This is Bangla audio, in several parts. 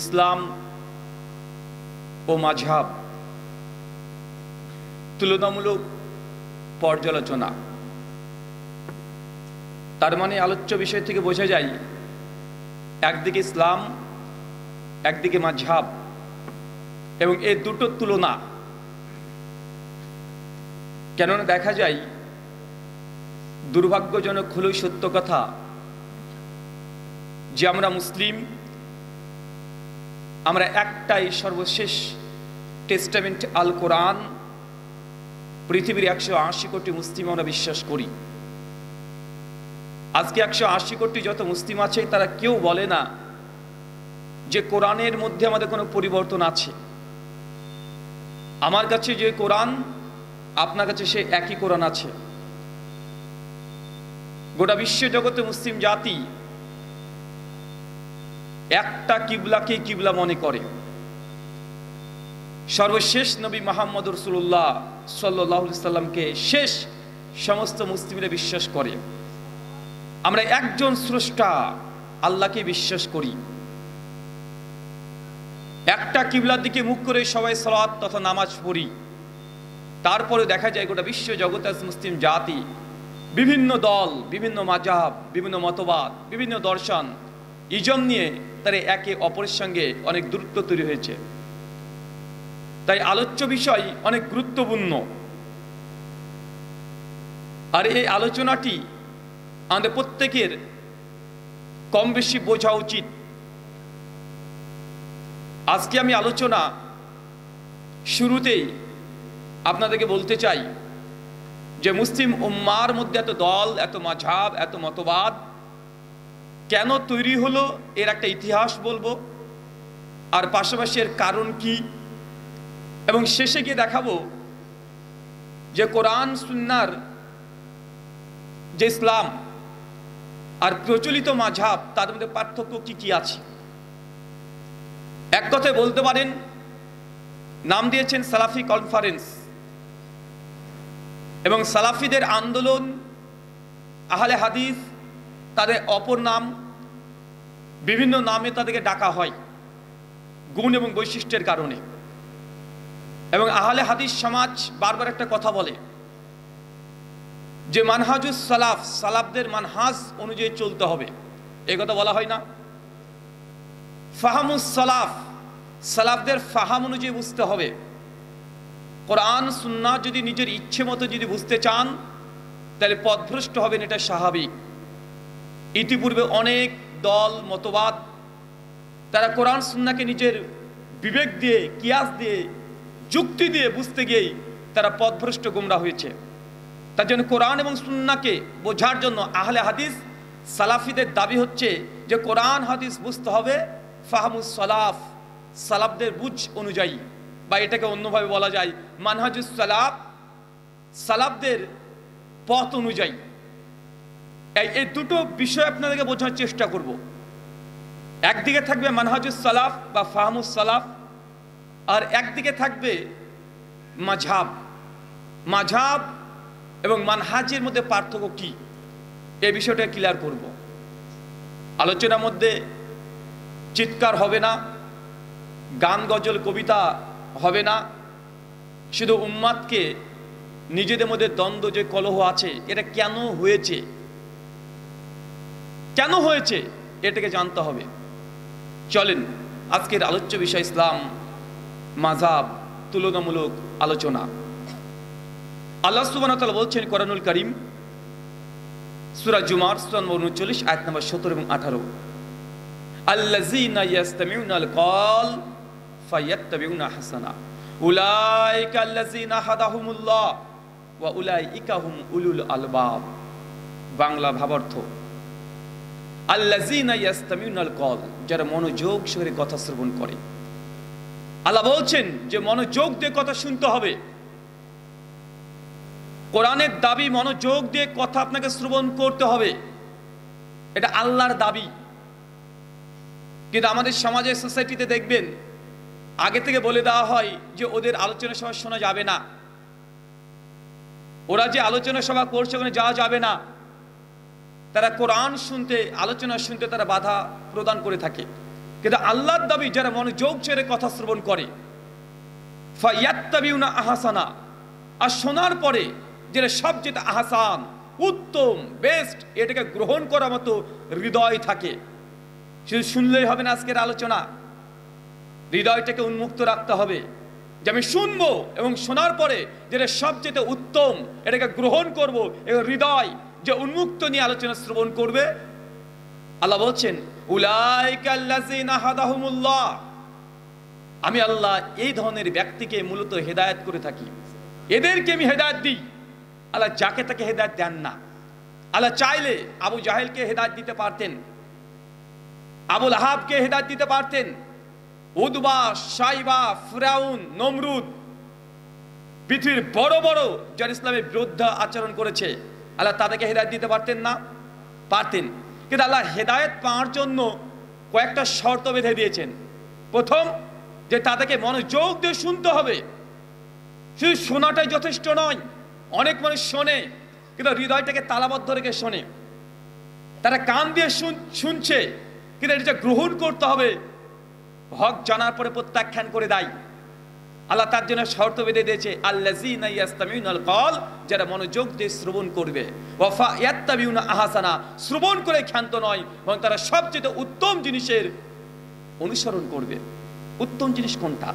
ইসলাম ও মাযহাব তুলনামূলক পর্যালোচনা। তার মানে আলোচ্য বিষয় থেকে বোঝা যায় একদিকে ইসলাম, একদিকে মাযহাব, এবং এই দুটোর তুলনা। কেননা দেখা যায়, দুর্ভাগ্যজনক হলেও সত্য কথা, যে আমরা মুসলিম, আমরা একটাই সর্বশেষ টেস্টামেন্ট আল কোরআন পৃথিবীর 180 কোটি মুসলিম আমরা বিশ্বাস করি। আজকে 180 কোটি যত মুসলিম আছে তারা কেউ বলে না যে কোরআনের মধ্যে আমাদের কোনো পরিবর্তন আছে। আমার কাছে যে কোরআন, আপনার কাছে সে একই কোরআন আছে। গোটা বিশ্ব জগতে মুসলিম জাতি একটা কিবলাকে কিবলা মনে করে। সর্বশেষ নবী মুহাম্মদ রাসূলুল্লাহ সাল্লাল্লাহু আলাইহি সাল্লামকে শেষ সমস্ত মুসলিমরা বিশ্বাস করে। আমরা একজন স্রষ্টা আল্লাহকে বিশ্বাস করি। একটা কিবলার দিকে মুখ করে সবাই সালাত তথা নামাজ পড়ি। তারপরে দেখা যায় গোটা বিশ্ব জগতে মুসলিম জাতি বিভিন্ন দল, বিভিন্ন মাযহাব, বিভিন্ন মতবাদ, বিভিন্ন দর্শন, ইজম নিয়ে তারা একে অপরের সঙ্গে অনেক দূরত্ব তৈরি হয়েছে। তাই আলোচ্য বিষয় অনেক গুরুত্বপূর্ণ। আর এই আলোচনাটি আমাদের প্রত্যেকের কম বেশি বোঝা উচিত। আজকে আমি আলোচনা শুরুতেই আপনাদেরকে বলতে চাই যে মুসলিম উম্মার মধ্যে এত দল, এত মাযহাব, এত মতবাদ কেন তৈরি হলো, এর একটা ইতিহাস বলবো, আর পাশাপাশি এর কারণ কি, এবং শেষে গিয়ে দেখাবো যে কোরআন সুন্নাহর যে ইসলাম আর প্রচলিত মাযহাব তার মধ্যে পার্থক্য কি কি আছে। এক কথায় বলতে পারেন, নাম দিয়েছেন সালাফি কনফারেন্স, এবং সালাফিদের আন্দোলন, আহলে হাদিস তাদের অপর নাম, বিভিন্ন নামে তাদেরকে ডাকা হয় গুণ এবং বৈশিষ্ট্যের কারণে। এবং আহলে হাদিস সমাজ বারবার একটা কথা বলে যে মানহাজুস সালাফ, সালাফদের মানহাজ অনুযায়ী চলতে হবে, এই কথা বলা হয় না? ফাহামুস সালাফ, সালাফদের ফাহাম অনুযায়ী বুঝতে হবে। কোরআন সুন্নাহ যদি নিজের ইচ্ছে মতো যদি বুঝতে চান তাহলে পথভ্রষ্ট হবেন, এটা স্বাভাবিক। ইতিপূর্বে অনেক দল মতবাদ তারা কোরআন সুন্নাহকে নিজের বিবেক দিয়ে, কিয়াস দিয়ে, যুক্তি দিয়ে বুঝতে গিয়েই তারা পথভ্রষ্ট গোমরা হয়েছে। তার জন্য কোরআন এবং সুন্নাহকে বোঝার জন্য আহলে হাদিস সালাফিদের দাবি হচ্ছে যে কোরআন হাদিস বুঝতে হবে ফাহমুস সালাফ, সালাফদের বুঝ অনুযায়ী, বা এটাকে অন্যভাবে বলা যায় মানহাজুস সালাফ, সালাফদের পথ অনুযায়ী। এই দুটো বিষয় আপনাদেরকে বোঝার চেষ্টা করব। একদিকে থাকবে মানহাজুস সালাফ বা ফাহমুস সালাফ, আর একদিকে থাকবে মাযহাব। মাযহাব এবং মানহাজের মধ্যে পার্থক্য কি, এই বিষয়টা ক্লিয়ার করব। আলোচনার মধ্যে চিৎকার হবে না, গান গজল কবিতা হবে না, শুধু উম্মাদকে নিজেদের মধ্যে দ্বন্দ্ব, যে কলহ আছে, এটা কেন হয়েছে, কেন হয়েছে এটাকে জানতে হবে। চলেন আজকের আলোচ্য বিষয় ইসলাম মাযহাব তুলনামূলক আলোচনা। আল্লাহ সুবহানাহু ওয়া তাআলা বলছেন কোরআনুল কারীম সূরা জুমার সূরা নম্বর 39 আয়াত নম্বর 17 এবং 18, আল্লাযীনা ইয়াসতামিউনাল কওল ফায়াত্তাবিউনা হাসানা উলাইকা আল্লাযীনা হাদাহুমুল্লাহ ওয়া উলাইকা হুম উলুল আলবাব। বাংলা ভাবার্থ, আল্লাযীনা ইয়াসতামিউনাল কওল, যারা মনোযোগ সহকারে কথা শ্রবণ করে। আল্লাহ বলছেন যে মনোযোগ দিয়ে কথা শুনতে হবে। কোরআনের দাবি মনোযোগ দিয়ে কথা আপনাকে শ্রবণ করতে হবে, এটা আল্লাহর দাবি। কিন্তু আমাদের সমাজে, সোসাইটিতে দেখবেন আগে থেকে বলে দেওয়া হয় যে ওদের আলোচনা সভা শোনা যাবে না, ওরা যে আলোচনা সভা করছে ওখানে যাওয়া যাবে না। তারা কোরআন শুনতে, আলোচনা শুনতে তারা বাধা প্রদান করে থাকে। কিন্তু আল্লাহর দাবি যারা মনোযোগ ছেড়ে কথা শ্রবণ করে, ফায়াত্তাবিউনা আহসানা, আর শোনার পরে যেটা সবচেয়ে আহসান, উত্তম, বেস্ট, এটাকে গ্রহণ করার মতো হৃদয় থাকে। শুধু শুনলেই হবে না আজকের আলোচনা, হৃদয়টাকে উন্মুক্ত রাখতে হবে যে আমি শুনবো এবং শোনার পরে যেটা সবচেয়ে উত্তম এটাকে গ্রহণ করব। এবং হৃদয় যে উন্মুক্ত নিয়ে আলোচনা শ্রবণ করবে, আল্লাহ বলছেন উলাইকা আল্লাযিনা হাদাহুমুল্লাহ, আমি আল্লাহ এই ধরনের ব্যক্তিকে মূলত হেদায়েত করে থাকি, এদেরকে আমি হেদায়েত দিই। আল্লাহ যাকে তাকে হেদায়েত দেন না। আল্লাহ চাইলে আবু জাহেলকে হেদায়েত দিতে পারতেন, আবুল আহাবকে হেদায়েত দিতে পারতেন, উদবা, সাইবা, ফিরাউন, নমরুদ, পৃথিবীর বড় বড় যারা ইসলামের বিরুদ্ধে আচরণ করেছে, আল্লাহ তাদেরকে হেদায়েত দিতে পারতেন না? পারতেন। কিন্তু আল্লাহ হেদায়েত পাওয়ার জন্য কয়েকটা শর্ত বেঁধে দিয়েছেন। প্রথম, যে তাদেরকে মনোযোগ দিয়ে শুনতে হবে। শুধু শোনাটাই যথেষ্ট নয়। অনেক মানুষ শোনে কিন্তু হৃদয়টাকে তালাবদ্ধ রেখে শোনে, তারা কান দিয়ে শুনছে কিন্তু এটা গ্রহণ করতে হবে, হক জানার পরে প্রত্যাখ্যান করে দেয়। আল্লাহ তার জন্য শর্ত বেঁধে দিয়েছে আল্লাযীনা ইয়াসতামিউনাল কওল, যারা মনোযোগ দিয়ে শ্রবণ করবে, ওয়া ফায়াত্তাবিউনা আহসানা, শ্রবণ করে ক্ষান্ত নয় এবং তারা সবচেয়ে উত্তম জিনিসের অনুসরণ করবে। উত্তম জিনিস কোনটা?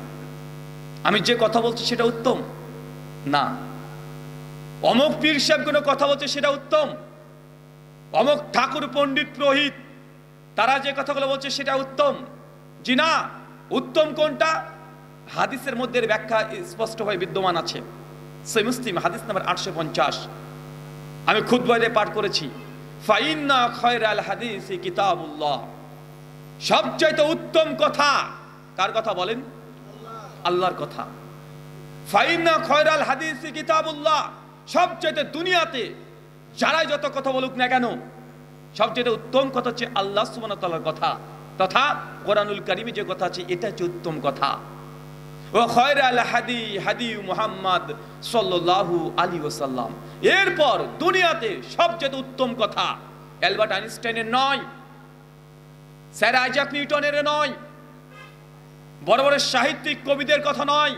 আমি যে কথা বলছি সেটা উত্তম না, অমুক পীর সাহেব কোনো কথা বলছে সেটা উত্তম, অমুক ঠাকুর, পণ্ডিত, পুরোহিত তারা যে কথাগুলো বলছে সেটা উত্তম। জি না, উত্তম কোনটা? হাদিসের মধ্যে ব্যাখ্যা স্পষ্টভাবে বিদ্যমান আছে। সহিহ মুসলিম হাদিস নাম্বার 850 আমি খুতবায় পাঠ করেছি, ফাইন্না খায়রাল হাদিসি কিতাবুল্লাহ, সবচাইতে উত্তম কথা কার কথা বলেন? আল্লাহর কথা। ফাইন্না খায়রাল হাদিসি কিতাবুল্লাহ, সবচাইতে দুনিয়াতে যারাই যত কথা বলুক না কেন সবচেয়ে উত্তম কথা হচ্ছে আল্লাহ সুবহানাহু ওয়া তাআলার কথা, তথা কোরআনুল কারীমে যে কথা আছে এটা হচ্ছে উত্তম কথা। ওয়া খায়রাল হাদি হাদি মুহাম্মদ সাল্লাল্লাহু আলাইহি ওয়াসাল্লাম, এরপর দুনিয়াতে সবচেয়ে উত্তম কথা অ্যালবার্ট আইনস্টাইনের নয়, স্যার আইজাক নিউটনের নয়, বড় বড় সাহিত্যিক কবিদের কথা নয়,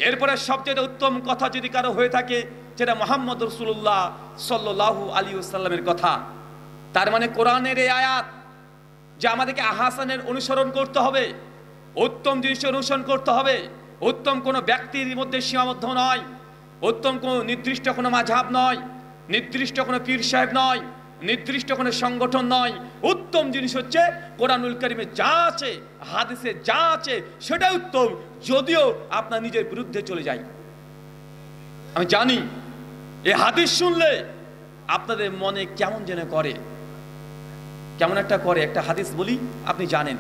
এরপরে সবচেয়ে উত্তম কথা যদি কারো হয়ে থাকে সেটা মুহাম্মদ রাসূলুল্লাহ সাল্লাল্লাহু আলাইহি ওয়াসাল্লামের কথা। তার মানে কোরআনের এই আয়াত যে আমাদেরকে আহসানের অনুসরণ করতে হবে, উত্তম জিনিসের অনুসরণ করতে হবে। উত্তম কোনো ব্যক্তির মধ্যে সীমাবদ্ধ নয়, উত্তম কোনো নির্দিষ্ট কোনো মাযহাব নয়, নির্দিষ্ট কোনো পীর সাহেব নয়, নির্দিষ্ট কোনো সংগঠন নয়। উত্তম জিনিস হচ্ছে কোরআনুল কারীমে যা আছে, হাদিসে যা আছে সেটা উত্তম, যদিও আপনার নিজের বিরুদ্ধে চলে যায়। আমি জানি এই হাদিস শুনলে আপনাদের মনে কেমন যেন করে, কেমন একটা করে। একটা হাদিস বলি, আপনি জানেন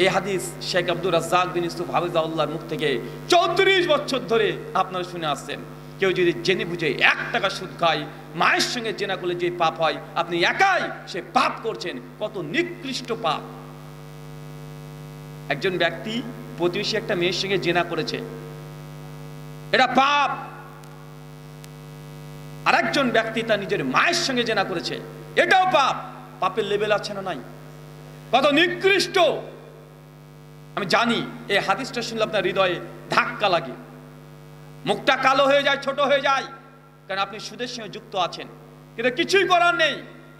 এই হাদিস শেখ আব্দুর রাজ্জাক বিন ইউসুফ হাফিজাহুল্লাহর মুখ থেকে 34 বছর ধরে আপনারা শুনে আসছেন। কেউ যদি জেনে বুঝে 1 টাকা সুদ খায়, মায়ের সঙ্গে জেনা করলে যে পাপ হয় আপনি একাই সে পাপ করছেন। কত নিকৃষ্ট পাপ! একজন ব্যক্তি প্রতিবেশী একটা মেয়ের সঙ্গে জেনা করেছে, এটা পাপ। আরেকজন ব্যক্তি তার নিজের মায়ের সঙ্গে জেনা করেছে, এটাও পাপ। পাপের লেভেল আছে না নাই? কত নিকৃষ্ট! আমি জানি এই হাদিসটা শুনলে আপনার হৃদয়ে ধাক্কা লাগে, মুখটা কালো হয়ে যায়, ছোট হয়ে যায়, কারণ আপনি সুদের সঙ্গে যুক্ত আছেন। কিন্তু কিছুই করার নেই,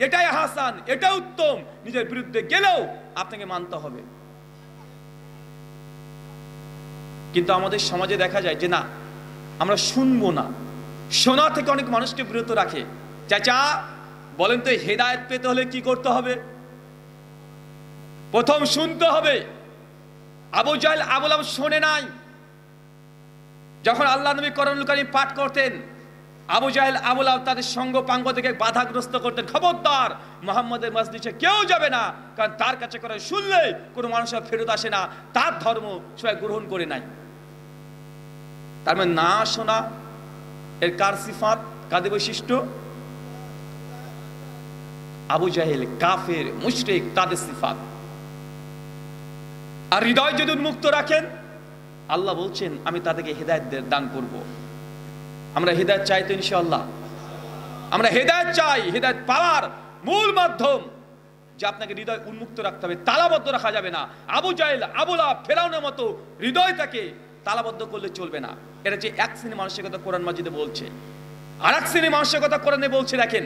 এটাই হাসান, এটা উত্তম। নিজের বিরুদ্ধে গেলেও আপনাকে মানতে হবে। কিন্তু আমাদের সমাজে দেখা যায় যে না, আমরা শুনবো না। শোনা থেকে অনেক মানুষকে বিরত রাখে। চাচা বলেন তো, হেদায়েত পেতে হলে কি করতে হবে? প্রথম শুনতে হবে। আবু জাহেল, আবু লাহাব শোনে নাই। যখন আল্লাহ নবী কোরআনুল কারীম পাঠ করতেন, আবু জাহেল, আবু লাহাব তাদের সঙ্গ পাঙ্গ থেকে বাধাগ্রস্ত করতেন, খবরদার মুহাম্মদের মজলিসে কেউ যাবে না, কারণ তার কাছে করে শুনলে কোনো মানুষ ফেরত আসে না, তার ধর্ম সবাই গ্রহণ করে নাই। তার মানে না শোনা এর কার সিফাত, কাদের বৈশিষ্ট্য? আবু জাহেল, কাফের, মুশরিক, তাদের সিফাত। আর হৃদয় যদি উন্মুক্ত রাখেন, আল্লাহ বলছেন আমি তাদেরকে হেদায়েত দান করব। আমরা হেদায়েত চাই তো ইনশাআল্লাহ? আমরা হেদায়েত চাই। হেদায়েত পাওয়ার মূল মাধ্যম যে আপনাকে হৃদয় উন্মুক্ত রাখতে হবে, তালাবদ্ধ রাখা যাবে না। আবু জাহেল, আবু লাহাব, ফেরাউনের মতো হৃদয়টাকে তালাবদ্ধ করলে চলবে না। এটা যে এক শ্রেণী মানসিকতা কোরআন মাজিদে বলছে। আর এক শ্রেণী মানসিকতা কোরআনে বলছে, দেখেন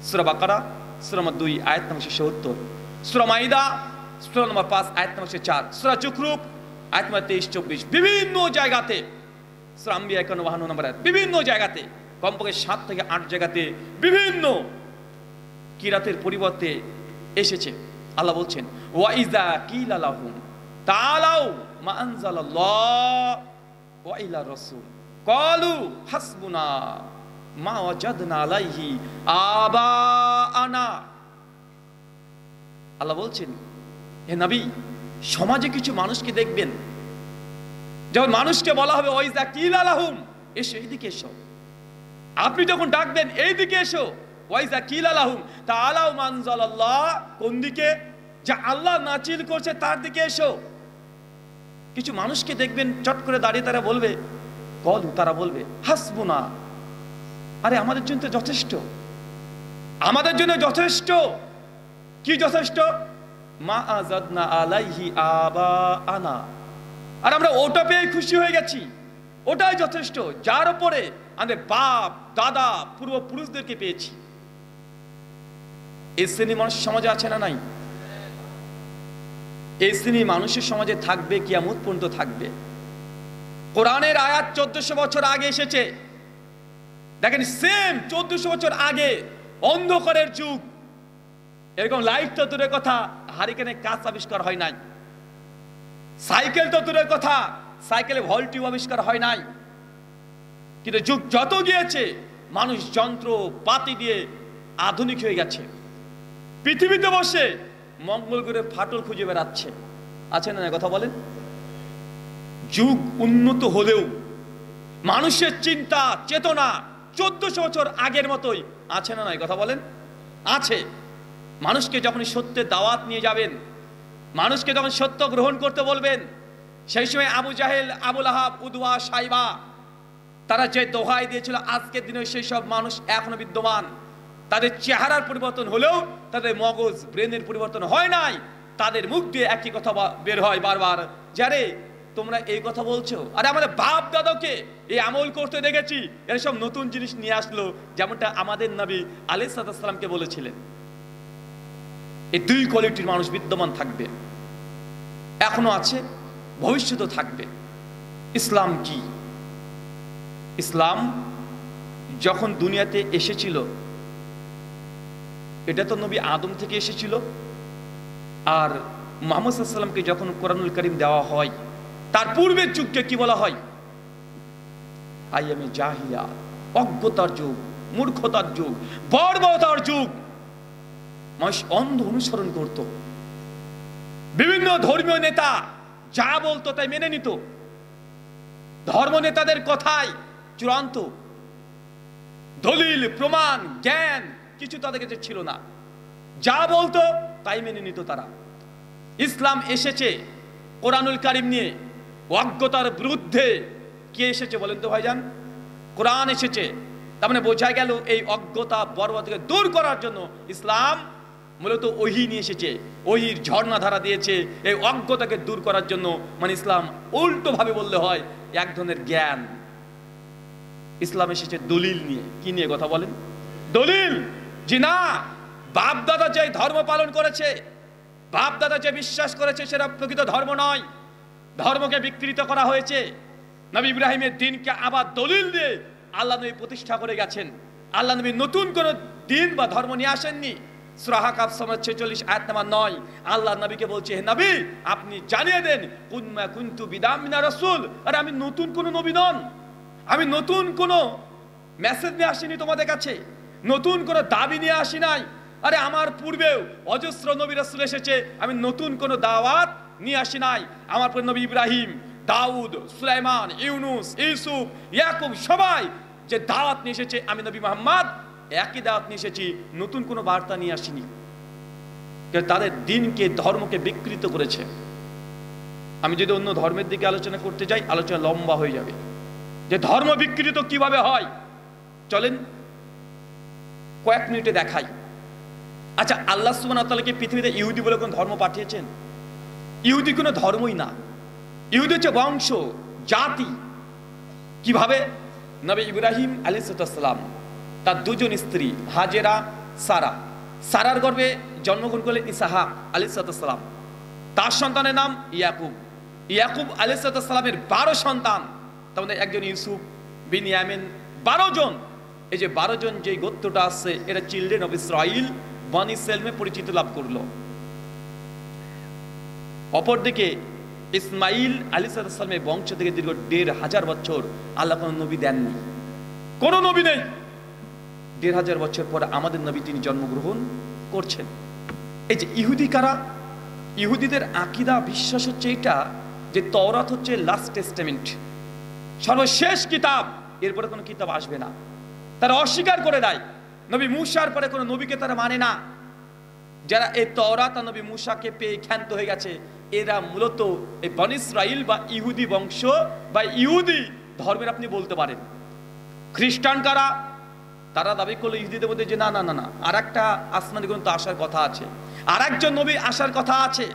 সূরা বাকারা সূরা নম্বর 2 আয়াত নম্বর 77, সূরা মাইদা সূরা নম্বর 5 আয়াত নম্বর 4, সূরা জুখরুফ আয়াত নম্বর 23-24, বিভিন্ন জায়গাতে, সূরা আম্বিয়া 51 নম্বর আয়াত, বিভিন্ন জায়গাতে, কমপক্ষে 7 থেকে 8 জায়গাতে বিভিন্ন কিরাতের পরিবর্তে এসেছে। আল্লাহ বলছেন ওয়া ইযা কিলা লাহুম তাআলাউ মা আনজালাল্লাহ ওয়া ইলা রাসূল ক্বালু হাসবুনা মা ওয়াজাদনা আলাইহি আবাআনা। আল্লাহ বলছেন, হে নবী, সমাজে কিছু মানুষকে দেখবেন, যখন মানুষকে বলা হবে ওয়া ইযা কিলা লাহুম, এসো এইদিকে এসো, আপনি যখন ডাকবেন এইদিকে এসো, ওয়াইজা কিলা লাহুম তাআলাউ মা আনজালাল্লাহ, কোন দিকে? যা আল্লাহ নাজিল করছে তার দিকে এসো। কিছু মানুষকে দেখবেন চট করে দাঁড়িয়ে তারা বলবে, কলু, তারা বলবে হাসবুনা, আরে আমাদের জন্য তো যথেষ্ট, আমাদের জন্য যথেষ্ট। কি যথেষ্ট? মা আযাদনা আলাইহি আবাআনা, আর আমরা ওটা পেয়ে খুশি হয়ে গেছি, ওটাই যথেষ্ট, যার উপরে আমাদের বাপ দাদা পূর্বপুরুষদেরকে পেয়েছি। এই শ্রেণী মানুষ সমাজে আছে না নাই? এই শ্রেণী মানুষের সমাজে থাকবে, কিয়ামত পর্যন্ত থাকবে। কোরআনের আয়াত 1400 বছর আগে এসেছে। দেখেন, সেম 1400 বছর আগে অন্ধকারের যুগ, এরকম লাইট তো দূরের কথা, হারিকেনে কাঁচ আবিষ্কার হয় নাই, সাইকেল তো দূরের কথা, সাইকেলে ভল্টিউ আবিষ্কার হয় নাই। কিন্তু যুগ যত গিয়েছে, মানুষ যন্ত্র পাতি দিয়ে আধুনিক হয়ে গেছে। পৃথিবীতে বসে মঙ্গল গ্রহে ফাটল খুঁজে বেড়াচ্ছে, আছে না? কথা বলেন। যুগ উন্নত হলেও মানুষের চিন্তা চেতনা 1400 বছর আগের মতোই আছে না? নাই কথা বলেন। আছে। মানুষকে যখন সত্যের দাওয়াত নিয়ে যাবেন, মানুষকে যখন সত্য গ্রহণ করতে বলবেন, সেই সময় আবু জাহেল, আবু লাহাব, উদওয়া, সাইবা, তারা যে দোহাই দিয়েছিল, আজকের দিনে সেই সব মানুষ এখনো বিদ্যমান। তাদের চেহারার পরিবর্তন হলেও তাদের মগজ, ব্রেনের পরিবর্তন হয় নাই। তাদের মুখ দিয়ে একই কথা বের হয় বারবার, যারে তোমরা এই কথা বলছো, আরে আমাদের বাপ দাদাকে এই আমল করতে দেখেছি, এর সব নতুন জিনিস নিয়ে আসলো, যেমনটা আমাদের নবী আলাইহিস সালামকে বলেছিলেন। এই দুই কোয়ালিটির মানুষ বিদ্যমান থাকবে, এখনো আছে, ভবিষ্যতেও থাকবে। ইসলাম কি? ইসলাম যখন দুনিয়াতে এসেছিল, এটা তো নবী আদম থেকে এসেছিল। আর মুহাম্মদ সাল্লাল্লাহু আলাইহি ওয়াসাল্লামকে যখন কোরআনুল কারীম দেওয়া হয়, তার পূর্বের যুগকে কি বলা হয়? আইয়ামে জাহিলিয়া, অজ্ঞতার যুগ, মূর্খতার যুগ, বর্বরতার যুগ। মানুষ অন্ধ অনুসরণ করত, বিভিন্ন ধর্মীয় নেতা যা বলতো তাই মেনে নিত। ধর্ম নেতাদের কথাই চূড়ান্ত, দলিল প্রমাণ জ্ঞান কিছু তাদের কাছে ছিল না, যা বলতো তাই মেনে নিত তারা। ইসলাম এসেছে কোরআনুল কারীম নিয়ে, অজ্ঞতার বিরুদ্ধে। কে এসেছে বলেন তো ভাইজান? কোরআন এসেছে। তার মানে বোঝা গেল এই অজ্ঞতা বর্বরতাকে দূর করার জন্য ইসলাম মূলত ওহী নিয়ে এসেছে, ওহীর ঝর্ণাধারা দিয়েছে এই অজ্ঞতাকে দূর করার জন্য। মানে ইসলাম উল্টো ভাবে বললে হয় এক ধরনের জ্ঞান। ইসলাম এসেছে দলিল নিয়ে। কি নিয়ে কথা বলেন? দলিল। জি না, বাপ দাদা যে ধর্ম পালন করেছে, বাপ দাদা যে বিশ্বাস করেছে, সেটা প্রকৃত ধর্ম নয়, ধর্মকে বিকৃত করা হয়েছে। নবী ইব্রাহিমের দিনকে আবার দলিল দিয়ে আল্লাহ নবী প্রতিষ্ঠা করে গেছেন। আল্লাহ নবী নতুন কোন দিন বা ধর্ম নিয়ে আসেননি। সূরা হাকাব 46 আয়াত নাম্বার 9 আল্লাহ নবীকে বলছে, হে নবী, আপনি জানিয়ে দেন কুম্মা কুনতু বিদাম মিনার রাসূল। আরে আমি নতুন কোন নবী নন, আমি নতুন কোন মেসেজ নিয়ে আসিনি তোমাদের কাছে, নতুন কোন দাবি নিয়ে আসি নাই। আরে আমার পূর্বেও অজস্র নবী রাসূল এসেছে, আমি নতুন কোন দাওয়াত নিয়ে আসি নাই। আমার পর নবী ইব্রাহিম, দাউদ, সুলাইমান, ইউনুস, ইউসুফ, ইয়াকুব সবাই যে দাওয়াত নিয়ে এসেছে, আমি নবী মুহাম্মদ একই দাওয়াত নিয়ে এসেছি, নতুন কোনো বার্তা নিয়ে আসিনি। তাদের দিনকে, ধর্মকে বিকৃত করেছে। আমি যদি অন্য ধর্মের দিকে আলোচনা করতে যাই, আলোচনা লম্বা হয়ে যাবে, যে ধর্ম বিকৃত কিভাবে হয়। চলেন কয়েক মিনিটে দেখাই। আচ্ছা, আল্লাহ সুবহানাহু ওয়া তাআলা কি পৃথিবীতে ইহুদি বলে কোন ধর্ম পাঠিয়েছেন? ইহুদি কোনো ধর্মই না, ইহুদি হচ্ছে বংশ, জাতি। কিভাবে? নবী ইব্রাহিম আলাইহিস সালাম তার দুজন স্ত্রী হাজেরা, সারা, সারার গর্ভে জন্মগ্রহণ করলেন ইসহাক আলাইহিস সালাম। তার সন্তানের নাম ইয়াকুব। ইয়াকুব আলাইহিস সালামের 12 সন্তান, তার মধ্যে একজন ইউসুফ, বিনিয়ামিন, 12 জন। এই যে 12 জন যে গোত্রটা আছে, এটা চিলড্রেন অফ ইসরাইল, বনি ইসরাইলে পরিচিত লাভ করলো। অপরদিকে ইসমাইল আলাইহিস সালামের বংশ থেকে দীর্ঘ 1500 বছর আল্লাহ কোনো নবী দেননি, কোনো নবী নেই। 1500 বছর পর আমাদের নবী তিনি জন্মগ্রহণ করছেন। এই যে ইহুদি কারা? ইহুদিদের আকীদা বিশ্বাস হচ্ছে এটা যে তওরাত হচ্ছে লাস্ট টেস্টামেন্ট, সর্বশেষ কিতাব, এরপরে কোনো কিতাব আসবে না। তারা অস্বীকার করে দেয়, নবী মূসার পরে কোনো নবীকে তারা মানে না। যারা এই তওরাত আর নবী মূসাকে পেয়ে ক্ষান্ত হয়ে গেছে, এরা মূলত এই বনী ইসরাইল বা ইহুদি বংশ বা ইহুদি ধর্মের আপনি বলতে পারেন। খ্রিস্টান কারা? তারা দাবি করলো ইহুদিদের মধ্যে যে না না না না, আর একটা আসমানি গ্রন্থ আসার কথা আছে, আর একজন নবী আসার কথা আছে,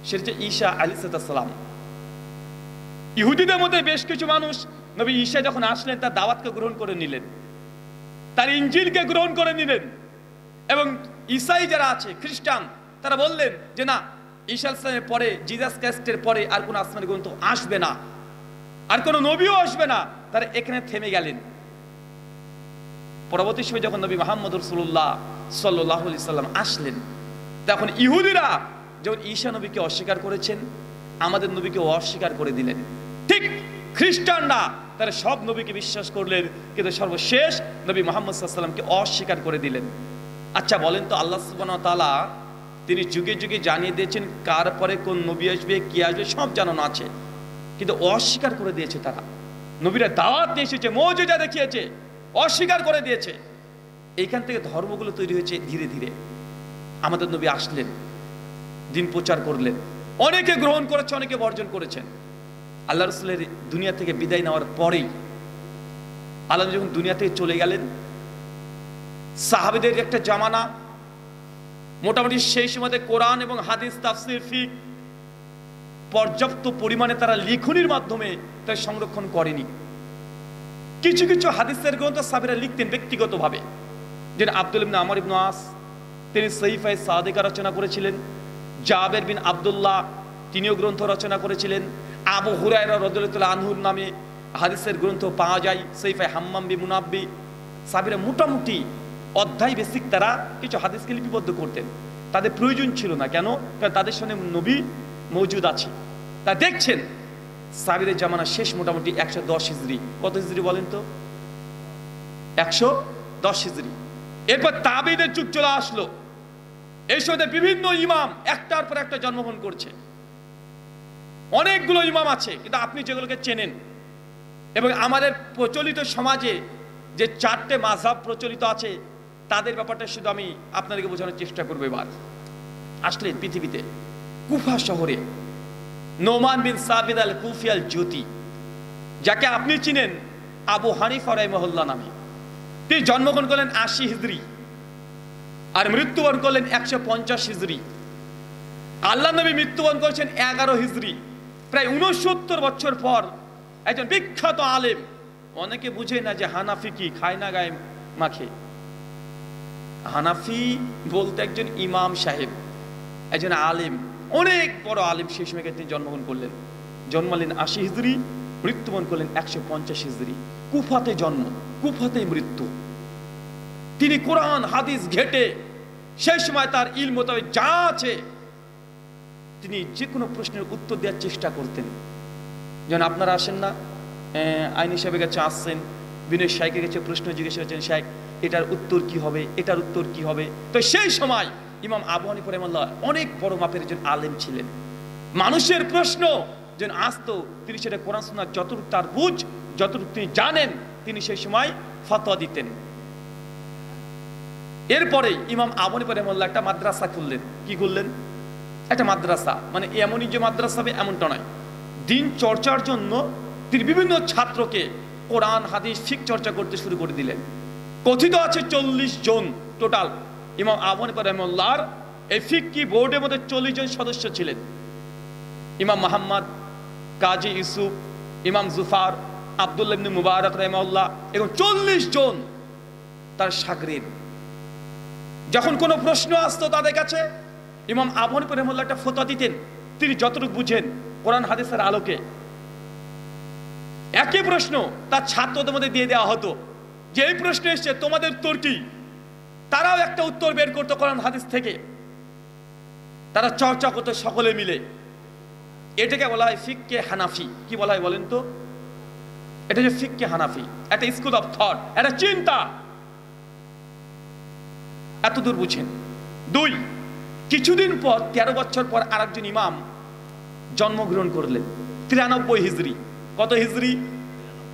সেটা হচ্ছে ঈসা আলাইহিস সালাম। ইহুদিদের মধ্যে বেশ কিছু মানুষ নবী ঈসা যখন আসলেন তার দাওয়াতকে গ্রহণ করে নিলেন, তার ইনজিলকে গ্রহণ করে নিলেন। এবং ঈসাই যারা আছে খ্রিস্টান, তারা বললেন যে না, ঈসা আলাইহিস পরে, জিসাস ক্রাইস্টের পরে আর কোনো আসমানি গ্রন্থ আসবে না, আর কোনো নবীও আসবে না। তারা এখানে থেমে গেলেন। পরবর্তী সময় যখন নবী মুহাম্মদ রাসূলুল্লাহ সাল্লাল্লাহু আলাইহি সাল্লাম আসলেন, তখন ইহুদিরা যখন ঈসা নবীকে অস্বীকার করেছেন, আমাদের নবীকে অস্বীকার করে দিলেন। ঠিক খ্রিস্টানরা তারা সব নবীকে বিশ্বাস করলেন, কিন্তু সর্বশেষ নবী মুহাম্মদ সাল্লাল্লাহু আলাইহি সাল্লামকে অস্বীকার করে দিলেন। আচ্ছা বলেন তো, আল্লাহ সুবহানাহু ওয়া তাআলা তিনি যুগে যুগে জানিয়ে দিয়েছেন কার পরে কোন নবী আসবে, কি আসবে, সব জানানো আছে, কিন্তু অস্বীকার করে দিয়েছে তারা। নবীরা দাওয়াত নিয়ে এসেছে, মুজিজা দেখিয়েছে, অস্বীকার করে দিয়েছে। এইখান থেকে ধর্মগুলো তৈরি হয়েছে ধীরে ধীরে। আমাদের নবী আসলেন, দিন প্রচার করলেন, অনেকে গ্রহণ করেছে, অনেকে বর্জন করেছেন। আল্লাহ রাসূলের দুনিয়া থেকে বিদায় নেওয়ার পরেই আল্লাহ যখন দুনিয়া থেকে চলে গেলেন, সাহাবীদের একটা জামানা, মোটামুটি সেই সময়তে কোরআন এবং হাদিস, তাফসীর, ফিকহ পর্যাপ্ত পরিমাণে তারা লিখনির মাধ্যমে তারা সংরক্ষণ করেনি। কিছু কিছু হাদিসের গ্রন্থ সাহাবীরা লিখতেন ব্যক্তিগতভাবে। যেন আব্দুল ইবনে আমর ইবনে আস, তিনি সহিফায়ে সাদিকা রচনা করেছিলেন। জাবের বিন আব্দুল্লাহ, তিনিও গ্রন্থ রচনা করেছিলেন। আবু হুরায়রা রাদিয়াল্লাহু আনহুর নামে হাদিসের গ্রন্থ পাওয়া যায়, সহিফায়ে হাম্মাম বি মুনাব্বি। সাহাবীরা মোটামুটি অধ্যায় বেসিক তারা কিছু হাদিসকে লিপিবদ্ধ করতেন। তাদের প্রয়োজন ছিল না, কেন? কারণ তাদের সঙ্গে নবী মজুদ আছে। তা দেখছেন সাহাবীদের জামানা শেষ মোটামুটি 110 হিজরি। কত হিজরি বলেন তো? 110 হিজরি। এরপর তাবেঈদের যুগ চলে আসলো। এই সময় বিভিন্ন ইমাম একটার পর একটা জন্মগ্রহণ করছে। অনেকগুলো ইমাম আছে, কিন্তু আপনি যেগুলোকে চেনেন, এবং আমাদের প্রচলিত সমাজে যে 4টে মাযহাব প্রচলিত আছে, তাদের ব্যাপারটা শুধু আমি আপনাদেরকে বোঝানোর চেষ্টা করবো। এবার আসলেন পৃথিবীতে কুফা শহরে নোমান বিন সাবিত আল কুফি আল জ্যোতি, যাকে আপনি চিনেন আবু হানিফা রাহিমাহুল্লাহ নামে। তিনি জন্মগ্রহণ করলেন 80 হিজরি আর মৃত্যুবরণ করলেন 150 হিজরি। আল্লাহ নবী মৃত্যুবরণ করেছেন 11 হিজরি। প্রায় 69 বছর পর একজন বিখ্যাত আলেম, অনেকে বুঝে না যে হানাফি কি, খায় না গায়ে মাখে। হানাফি বলতে একজন ইমাম সাহেব, একজন আলেম, অনেক বড় আলেম। সেই সময় তিনি জন্মগ্রহণ করলেন, জন্মালেন 80 হিজরি, মৃত্যুবরণ করলেন 150 হিজরি। কুফাতে জন্ম, কুফাতে মৃত্যু। তিনি কোরআন হাদিস ঘেটে সেই সময় তার ইলম মোতাবেক যা আছে তিনি যে কোনো প্রশ্নের উত্তর দেওয়ার চেষ্টা করতেন। যেমন আপনারা আসেন না, আইনি সাহেবের কাছে আসছেন, বিনয় শাইখের কাছে প্রশ্ন জিজ্ঞেস করছেন, শাইখ এটার উত্তর কি হবে, এটার উত্তর কি হবে। তো সেই সময় ইমাম আবু হানিফা রাহিমাহুল্লাহ অনেক বড় মাপের একজন আলেম ছিলেন। মানুষের প্রশ্ন যেন আসতো, তিনি সেটা কোরআন সুন্নাহ যতটুকু তার বুঝ, যতটুকু তিনি জানেন, তিনি সেই সময় ফতোয়া দিতেন। এরপরে ইমাম আবু হানিফা রাহিমাহুল্লাহ একটা মাদ্রাসা খুললেন। কি খুললেন? একটা মাদ্রাসা, মানে এমনই যে মাদ্রাসা হবে এমনটা নয়, দিন চর্চার জন্য তিনি বিভিন্ন ছাত্রকে কোরআন হাদিস ফিকহ চর্চা করতে শুরু করে দিলেন। কথিত আছে 40 জন টোটাল ইমাম আবু হানিফা রাহিমাহুল্লাহর এই ফিকহি বোর্ডের মধ্যে 40 জন সদস্য ছিলেন। ইমাম মুহাম্মদ, কাজী ইউসুফ, ইমাম জুফার, আব্দুল্লাহ ইবনে মুবারক রাহিমাহুল্লাহ এবং 40 জন তার শাগরিদ। যখন কোনো প্রশ্ন আসতো তাদের কাছে, ইমাম আবু হানিফা রাহিমাহুল্লাহ একটা ফতোয়া দিতেন, তিনি যতটুকু বুঝেন কোরআন হাদিসের আলোকে। একই প্রশ্ন তার ছাত্রদের মধ্যে দিয়ে দেওয়া হতো যে এই প্রশ্ন এসছে, তোমাদের উত্তর কি? তারাও একটা উত্তর বের করতো কোরআন হাদিস থেকে, তারা চর্চা করতো সকলে মিলে। এটাকে বলা হয় ফিকহে হানাফি। কি বলা হয় বলেন তো? এটা যে ফিকহে হানাফি, একটা স্কুল অফ থট, একটা চিন্তা। এতদূর বুঝেন। 2, কিছুদিন পর 13 বছর পর আরেকজন ইমাম জন্মগ্রহণ করলেন 93 হিজরি। কত হিজরি?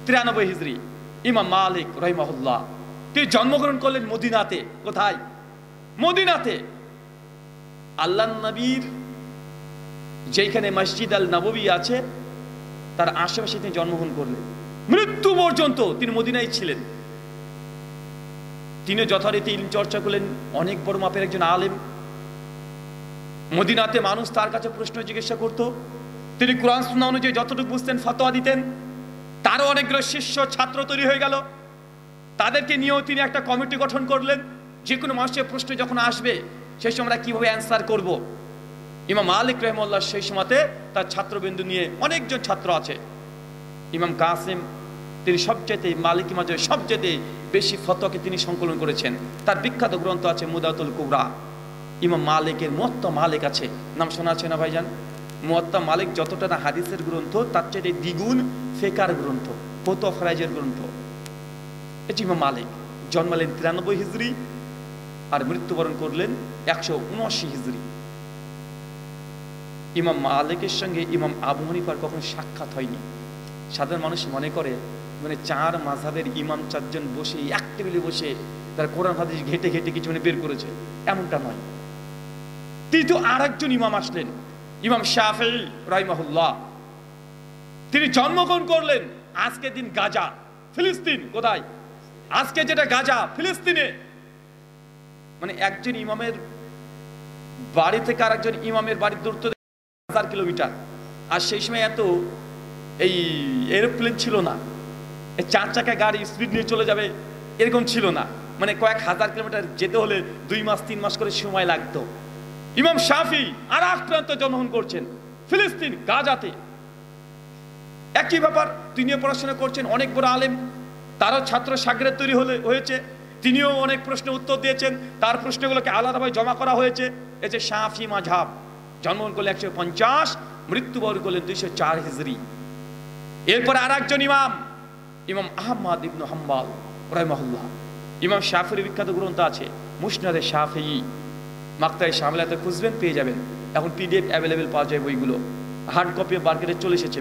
93 হিজরি। ইমাম মালিক রাহিমাহুল্লাহ, তিনি জন্মগ্রহণ করলেন মদিনাতে। কোথায়? মদিনাতে। আল্লাহর নবীর যেখানে মসজিদ আল নববী আছে তার আশেপাশে তিনি জন্মগ্রহণ করলেন। মৃত্যু পর্যন্ত তিনি মদিনায় ছিলেন। তিনি যথারীতি ইলম চর্চা করলেন, অনেক বড় মাপের একজন আলেম। মদিনাতে মানুষ তার কাছে প্রশ্ন জিজ্ঞাসা করত, তিনি কোরআন সুন্নাহ অনুযায়ী যতটুকু বুঝতেন ফতোয়া দিতেন। তারও অনেকগুলো শিষ্য ছাত্র তৈরি হয়ে গেল। তাদেরকে নিয়েও তিনি একটা কমিটি গঠন করলেন, যে কোনো মানুষের প্রশ্ন যখন আসবে সেই সময় আমরা কীভাবে অ্যান্সার করব। ইমাম মালিক রাহিমাহুল্লাহ সেই সময়তে তার ছাত্রবৃন্দ নিয়ে, অনেকজন ছাত্র আছে, ইমাম কাসিম, তিনি সবচেয়ে মালিকি মাযহাবের সবচেয়ে বেশি ফতোয়াকে তিনি সংকলন করেছেন। তার বিখ্যাত গ্রন্থ আছে মুদাতুল কুবরা। ইমাম মালিকের মুওয়াত্তা মালিক আছে, নাম শোনা আছে না ভাইজান? মুওয়াত্তা মালিক যতটা না হাদিসের গ্রন্থ, তার চেয়ে দ্বিগুণ ফিকহের গ্রন্থ, ফতোয়া ফরাইজের গ্রন্থ। এটি ইমাম মালিক জন্মালেন 93 হিজরি আর মৃত্যুবরণ করলেন 179 হিজরি। ইমাম মালিকের সঙ্গে ইমাম আবু হানিফার কখনো সাক্ষাৎ হয়নি। সাধারণ মানুষ মনে করে মানে 4 মাযহাবের ইমাম 4 জন বসে এক টেবিলে বসে তারা কোরআন হাদিস ঘেটে ঘেটে কিছু বের করেছে, এমনটা নয়। তৃতীয় আরেকজন ইমাম আসলেন, ইমাম শাফিঈ রাহিমাহুল্লাহ। তিনি জন্মগ্রহণ করলেন আজকের দিন গাজা, ফিলিস্তিন। কোথায়? আজকে যেটা গাজা, ফিলিস্তিনে। মানে একজন ইমামের বাড়ি থেকে আরেকজন ইমামের বাড়ির দূরত্ব 1000 কিলোমিটার। আর সেই সময় এত এই এরোপ্লেন ছিল না, 4 চাকা গাড়ি স্পিড নিয়ে চলে যাবে এরকম ছিল না। মানে কয়েক হাজার কিলোমিটার যেতে হলে 2 মাস 3 মাস করে সময় লাগতো। ইমাম শাফিঈ আর এক প্রান্তে জন্মগ্রহণ করছেন, ফিলিস্তিন, গাজাতে। একই ব্যাপার, তিনিও পড়াশোনা করছেন, অনেক বড় আলেম। তারও ছাত্র শাগরেদ তৈরি হয়েছে, তিনিও অনেক প্রশ্নের উত্তর দিয়েছেন। তার প্রশ্নগুলোকে আলাদাভাবে জমা করা হয়েছে। এই যে শাফিঈ মাযহাব, জন্মগ্রহণ করলেন 150, মৃত্যুবরণ করলেন 204 হিজরি। এরপর আর একজন ইমাম, ইমাম আহমদ ইবনে হাম্বল রাহিমাহুল্লাহ। ইমাম শাফিঈর বিখ্যাত গ্রন্থ আছে মুসনাদে শাফিঈ, মাকতায়ে শামিলাতে খুঁজবেন পেয়ে যাবেন। এখন PDF অ্যাভেলেবেল পাওয়া যায় বইগুলো, হার্ড কপি মার্কেটে চলে এসেছে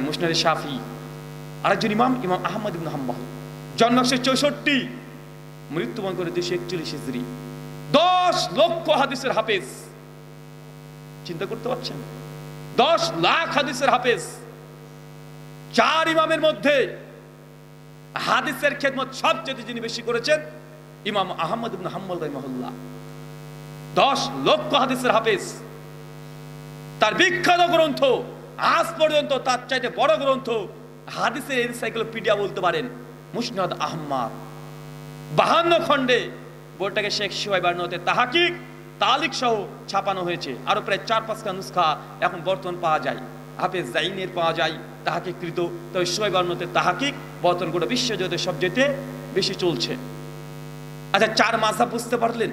মুসনাদে শাফিঈ। আরেকজন ইমাম, ইমাম আহমদ ইবনে হাম্বল, জন্ম 164, মৃত্যুবরণ করে 241 হিজরি। 10 লক্ষ হাদিসের হাফেজ। চিন্তা করতে পারছেন? 10 লাখ হাদিসের হাফেজ। 4 ইমামের মধ্যে হাদিসের খেদমত সবচেয়ে যিনি বেশি করেছেন ইমাম আহমদ ইবনে হাম্বল রাহিমাহুল্লাহ। 10 লক্ষ হাদিসের হাফেজ। তার বিখ্যাত গ্রন্থ, আজ পর্যন্ত তার চাইতে বড় গ্রন্থ, হাদিসের এনসাইক্লোপিডিয়া বলতে পারেন, মুসনাদ আহমদ। 52 খণ্ডে বইটাকে শেখ সুহাইব বার্নতে তাহাকিক তালিক সহ ছাপানো হয়েছে। আরো প্রায় 4-5টা নুসখা এখন বর্তমান পাওয়া যায়। হাফেজ জাইনের পাওয়া যায় তাহাকিকৃত, তবে সুহাইব বার্নতে তাহাকিক বর্তমান গোটা বিশ্বজুড়ে সবচেয়ে বেশি চলছে। আচ্ছা, 4 মাযহাব বুঝতে পারলেন?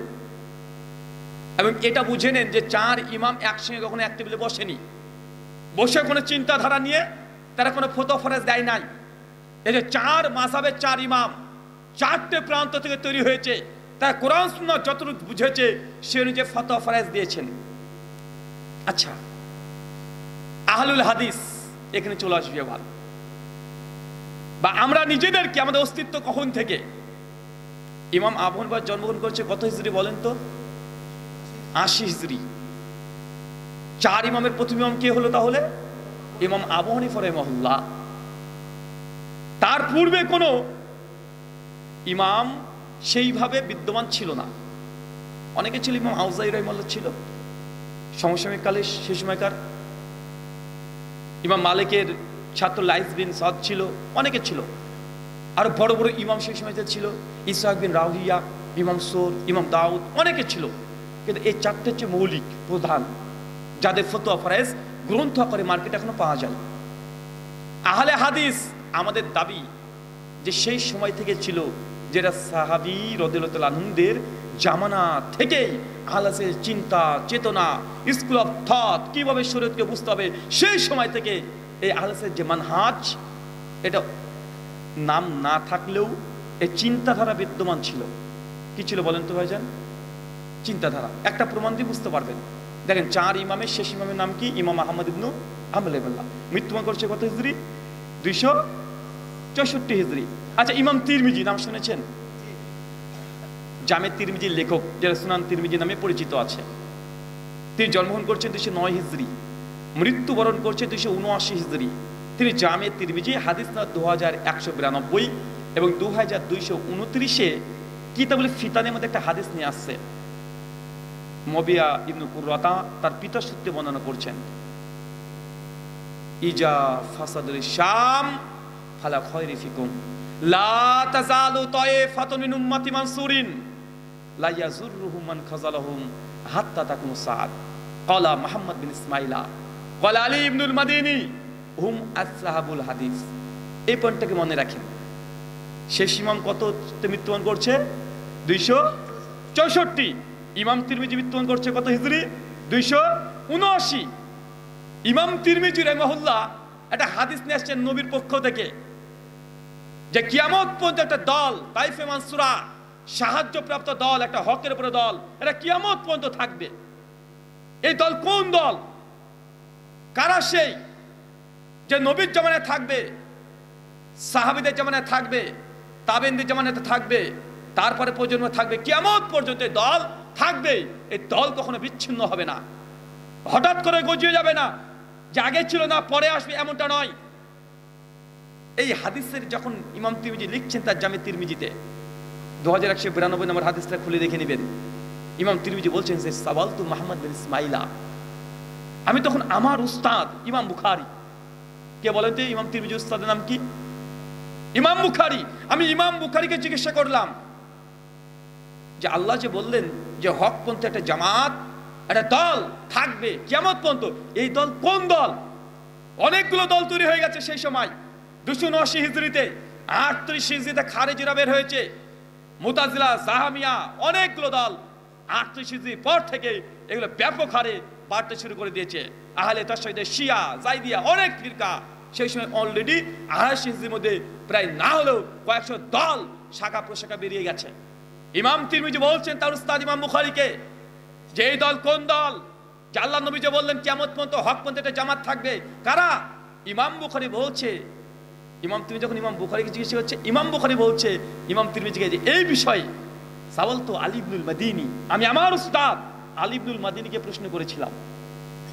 এবং এটা বুঝে নেন যে 4 ইমাম একসঙ্গে কখনো এক টেবিলে বসেনি, বসে কোনো চিন্তাধারা নিয়ে তারা কোনো ফতোয়া ফরজ দেয় নাই। এই যে 4 মাযহাবের 4 ইমাম 4টে প্রান্ত থেকে তৈরি হয়েছে, তারা কোরআন সুন্নাহ যতটুকু বুঝেছে সে অনুযায়ী ফতোয়া ফরজ দিয়েছেন। আচ্ছা, আহলুল হাদিস এখানে চলে আসবে এবার, বা আমরা নিজেদেরকে, আমাদের অস্তিত্ব কখন থেকে? ইমাম আবু হানিফা জন্মগ্রহণ করেছে কত হিজরি বলেন তো? 80 হিজরি। 4 ইমামের প্রথম ইমাম কে হলো তাহলে? ইমাম আবু হানিফা রাহিমাহুল্লাহ। তার পূর্বে কোন ইমাম সেইভাবে বিদ্যমান ছিল না। অনেকে ছিল, ইমাম আউজাই রাহিমাহুল্লাহ ছিল সমসাময়িক কালে, সেই সময়কার ইমাম মালিকের ছাত্র লাইস বিন সাদ ছিল, অনেকে ছিল। আর বড় বড় ইমাম সেই সময়তে ছিল, ইসহাক বিন রাহুইয়া, ইমাম সোর, ইমাম দাউদ, অনেকে ছিল। কিন্তু এই চারটে হচ্ছে মৌলিক প্রধান, যাদের ফতোয়া ফরায়েজ গ্রন্থ আকারে মার্কেটে এখনো পাওয়া যায়। আহলে হাদিস আমাদের দাবি যে সেই সময় থেকে ছিল, যেটা সাহাবী রাদিয়াল্লাহু আনহুদের জামানা থেকেই আহলাসের চিন্তা চেতনা, স্কুল অফ থট, কিভাবে শরীয়তকে বুঝতে হবে, সেই সময় থেকে এই আহলাসের যে মানহাজ, এটা নাম না থাকলেও এই চিন্তাধারা বিদ্যমান ছিল। কি ছিল বলেন তো ভাইজান? চিন্তাধারা। একটা প্রমাণ দিয়ে বুঝতে পারবেন। দেখেন, 4 ইমামের শেষ ইমামের নাম কি? ইমাম আহমদ ইবনু হাম্বল। মৃত্যুবরণ করছে কত হিজরি? 264 হিজরি। আচ্ছা, ইমাম তিরমিজি নাম শুনেছেন? জামে তিরমিজির লেখক, যারা সুনান তিরমিজি নামে পরিচিত আছে। তিনি জন্মগ্রহণ করছেন 209 হিজরি, মৃত্যুবরণ করছে 279 হিজরি। তিনি জামে তিরমিজি হাদিস না 2192 এবং 2229-এ কিতাবুল ফিতানের মধ্যে একটা হাদিস নিয়ে আসছে। মবিয়া ইবনু কুররাতা তার পিতার সূত্রে বর্ণনা করছেন, ইজা ফাসাদুল শাম ফালা খায়রি ফিকুম লা তাজালু তায়ফাতুন মিন উম্মতি মানসুরিন লা ইয়াজুরুহুম মান খাযালাহুম হাত্তা তাকুনু সাদ ক্বালা মুহাম্মদ বিন ইসমাঈলা ক্বালা আলী ইবনুল মাদিনী হুম আসহাবুল হাদিস। এই পয়েন্টটাকে মনে রাখেন। শেষ ইমাম কত মৃত্যুবরণ করছে? 264। ইমাম তিরমিজি মৃত্যুবরণ করছে কত হিজরি? 279। ইমাম তিরমিজি রাহিমাহুল্লাহ একটা হাদিস নিয়ে আসছেন নবীর পক্ষ থেকে, যে কিয়ামত পর্যন্ত একটা দল, তাইফে মানসুরা, সাহায্যপ্রাপ্ত দল, একটা হকের উপরে দল, এটা কিয়ামত পর্যন্ত থাকবে। এই দল কোন দল? কারা সেই? যে নবীর জামানায় থাকবে, সাহাবীদের জামানায় থাকবে, তাবেঈনদের জামানায় থাকবে, তারপরে প্রজন্ম থাকবে, কিয়ামত পর্যন্ত এই দল থাকবে। এই দল কখনো বিচ্ছিন্ন হবে না, হঠাৎ করে গজিয়ে যাবে না, যে আগে ছিল না পরে আসবে, এমনটা নয়। এই হাদিসের যখন ইমাম তিরমিজি লিখছেন তার জামে তিরমিজিতে 2192 নম্বর হাদিসটা খুলে দেখে নেবেন। ইমাম তিরমিজি বলছেন যে সাওয়ালতু মুহাম্মদ বিন ইসমাঈলা, আমি তখন আমার উস্তাদ ইমাম বুখারী, কে বলেন তো ইমাম তিরমিজি উস্তাদের নাম কি? ইমাম বুখারী। আমি ইমাম বুখারীকে জিজ্ঞাসা করলাম যে আল্লাহ যে বললেন যে হকপন্থী একটা জামাত, একটা দল থাকবে কিয়ামত পর্যন্ত, এই দল কোন দল? অনেকগুলো দল তৈরি হয়ে গেছে সেই সময়। 279 হিজরিতে, 38 হিজরিতে খারেজিরা বের হয়েছে, মুতাজিলা, জাহামিয়া, অনেকগুলো দল। 38 হিজরির পর থেকে এগুলো ব্যাপক হারে বাড়তে শুরু করে দিয়েছে। আহলে তাশাইয়ুদ, শিয়া, জাইদিয়া, অনেক ফিরকা। সেই সময় অলরেডি 28 হিজরির মধ্যে প্রায় না হলেও কয়েকশো দল, শাখা প্রশাখা বেরিয়ে গেছে। ইমাম তিরমিজি বলছেন তার উস্তাদ ইমাম বুখারীকে যে এই দল কোন দল? যে আল্লাহ নবী যে বললেন কিয়ামত পর্যন্ত হকপন্থী একটা জামাত থাকবে, কারা? ইমাম বুখারী বলছে, ইমাম তিরমিজি যখন ইমাম বুখারীকে জিজ্ঞেস করছে, ইমাম বুখারী বলছে ইমাম তিরমিজিকে যে এই বিষয়ে সাওয়ালতু আলী ইবনুল মাদিনী, আমি আমার উস্তাদ আলী ইবনুল মাদিনীকে প্রশ্ন করেছিলাম।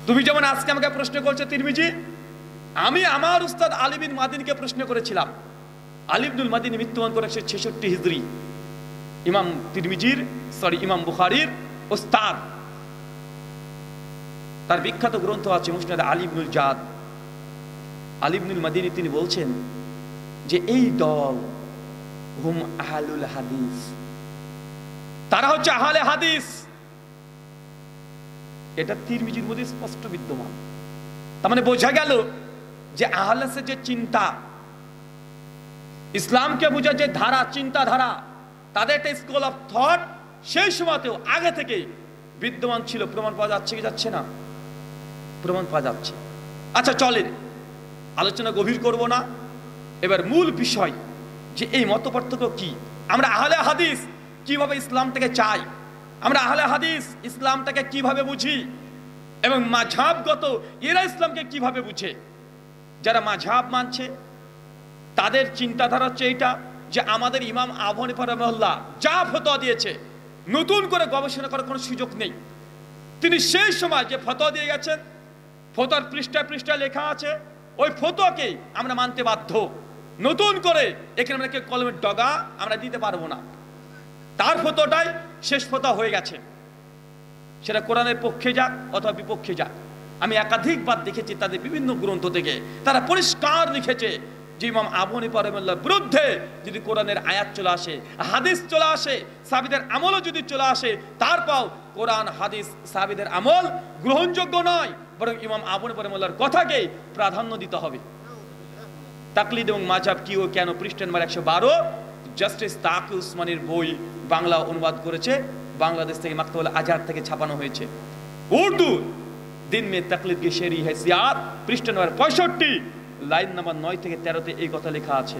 তুমি যেমন আজকে আমাকে প্রশ্ন করছো তিরমিজি, আমি আমার উস্তাদ আলী বিন মাদিনীকে প্রশ্ন করেছিলাম। আলী ইবনুল মাদিনী মৃত্যুবরণ করে 166 হিজরি, ইমাম তিরমিজির ইমাম বুখারীর উস্তাদ। তার বিখ্যাত গ্রন্থ আছে মুসনাদ আলী ইবনুল জাদ। আলী ইবনুল মাদিনী তিনি বলছেন যে এই দল হুম আহলুল হাদিস, তারা হচ্ছে আহলে হাদিস। এটা তিরমিজির মধ্যে স্পষ্ট বিদ্যমান। তার মানে বোঝা গেল যে আহলাসের যে চিন্তা, ইসলামকে বোঝার যে ধারা, চিন্তাধারা, তাদের একটা স্কুল অফ থট সেই সময়তেও আগে থেকে বিদ্যমান ছিল। প্রমাণ পাওয়া যাচ্ছে কি যাচ্ছে না? প্রমাণ পাওয়া যাচ্ছে। আচ্ছা চলেন, আলোচনা গভীর করব না। এবার মূল বিষয় যে এই মত পার্থক্য কি, আমরা আহলে হাদিস কিভাবে ইসলামটাকে চাই, আমরা আহলে হাদিস ইসলামটাকে কিভাবে বুঝি, এবং মাযহাবগত এরা ইসলামকে কিভাবে বুঝে। যারা মাযহাব মানছে তাদের চিন্তাধারা হচ্ছে এইটা যে আমাদের ইমাম আবু হানিফা রাহিমাহুল্লাহ যা ফতোয়া দিয়েছে, নতুন করে গবেষণা করার কোনো সুযোগ নেই। তিনি সেই সময় যে ফতোয়া দিয়ে গেছেন, ফতোয়ার পৃষ্ঠায় পৃষ্ঠায় লেখা আছে, ওই ফতোয়াকে আমরা মানতে বাধ্য। নতুন করে এখানে আমরা কলমের ডগা আমরা দিতে পারবো না। তার ফতোয়াটাই শেষ ফতোয়া হয়ে গেছে, সেটা কোরআনের পক্ষে যাক অথবা বিপক্ষে যাক। আমি একাধিকবার দেখেছি তাদের বিভিন্ন গ্রন্থ থেকে তারা পরিষ্কার লিখেছে যে ইমাম আবু হানিফা রাহিমাহুল্লাহর বিরুদ্ধে যদি কোরআনের আয়াত চলে আসে, হাদিস চলে আসে, সাহাবীদের আমলও যদি চলে আসে, তারপর কোরআন হাদিস সাহাবীদের আমল গ্রহণযোগ্য নয়, বরং ইমাম আবু হানিফা রাহিমাহুল্লাহর কথাকে প্রাধান্য দিতে হবে। তাকলিদ এবং মাযহাব কি ও কেন, পৃষ্ঠা নম্বর 112, জাস্টিস তাকি উসমানীর বই বাংলা অনুবাদ করেছে, বাংলাদেশ থেকে মাকতাবুল আজহার থেকে ছাপানো হয়েছে। উর্দু দিন মে তাকলিদ কি শেরি हैसियत, পৃষ্ঠা নম্বর 65, লাইন নাম্বার 9 থেকে 13-তে এই কথা লেখা আছে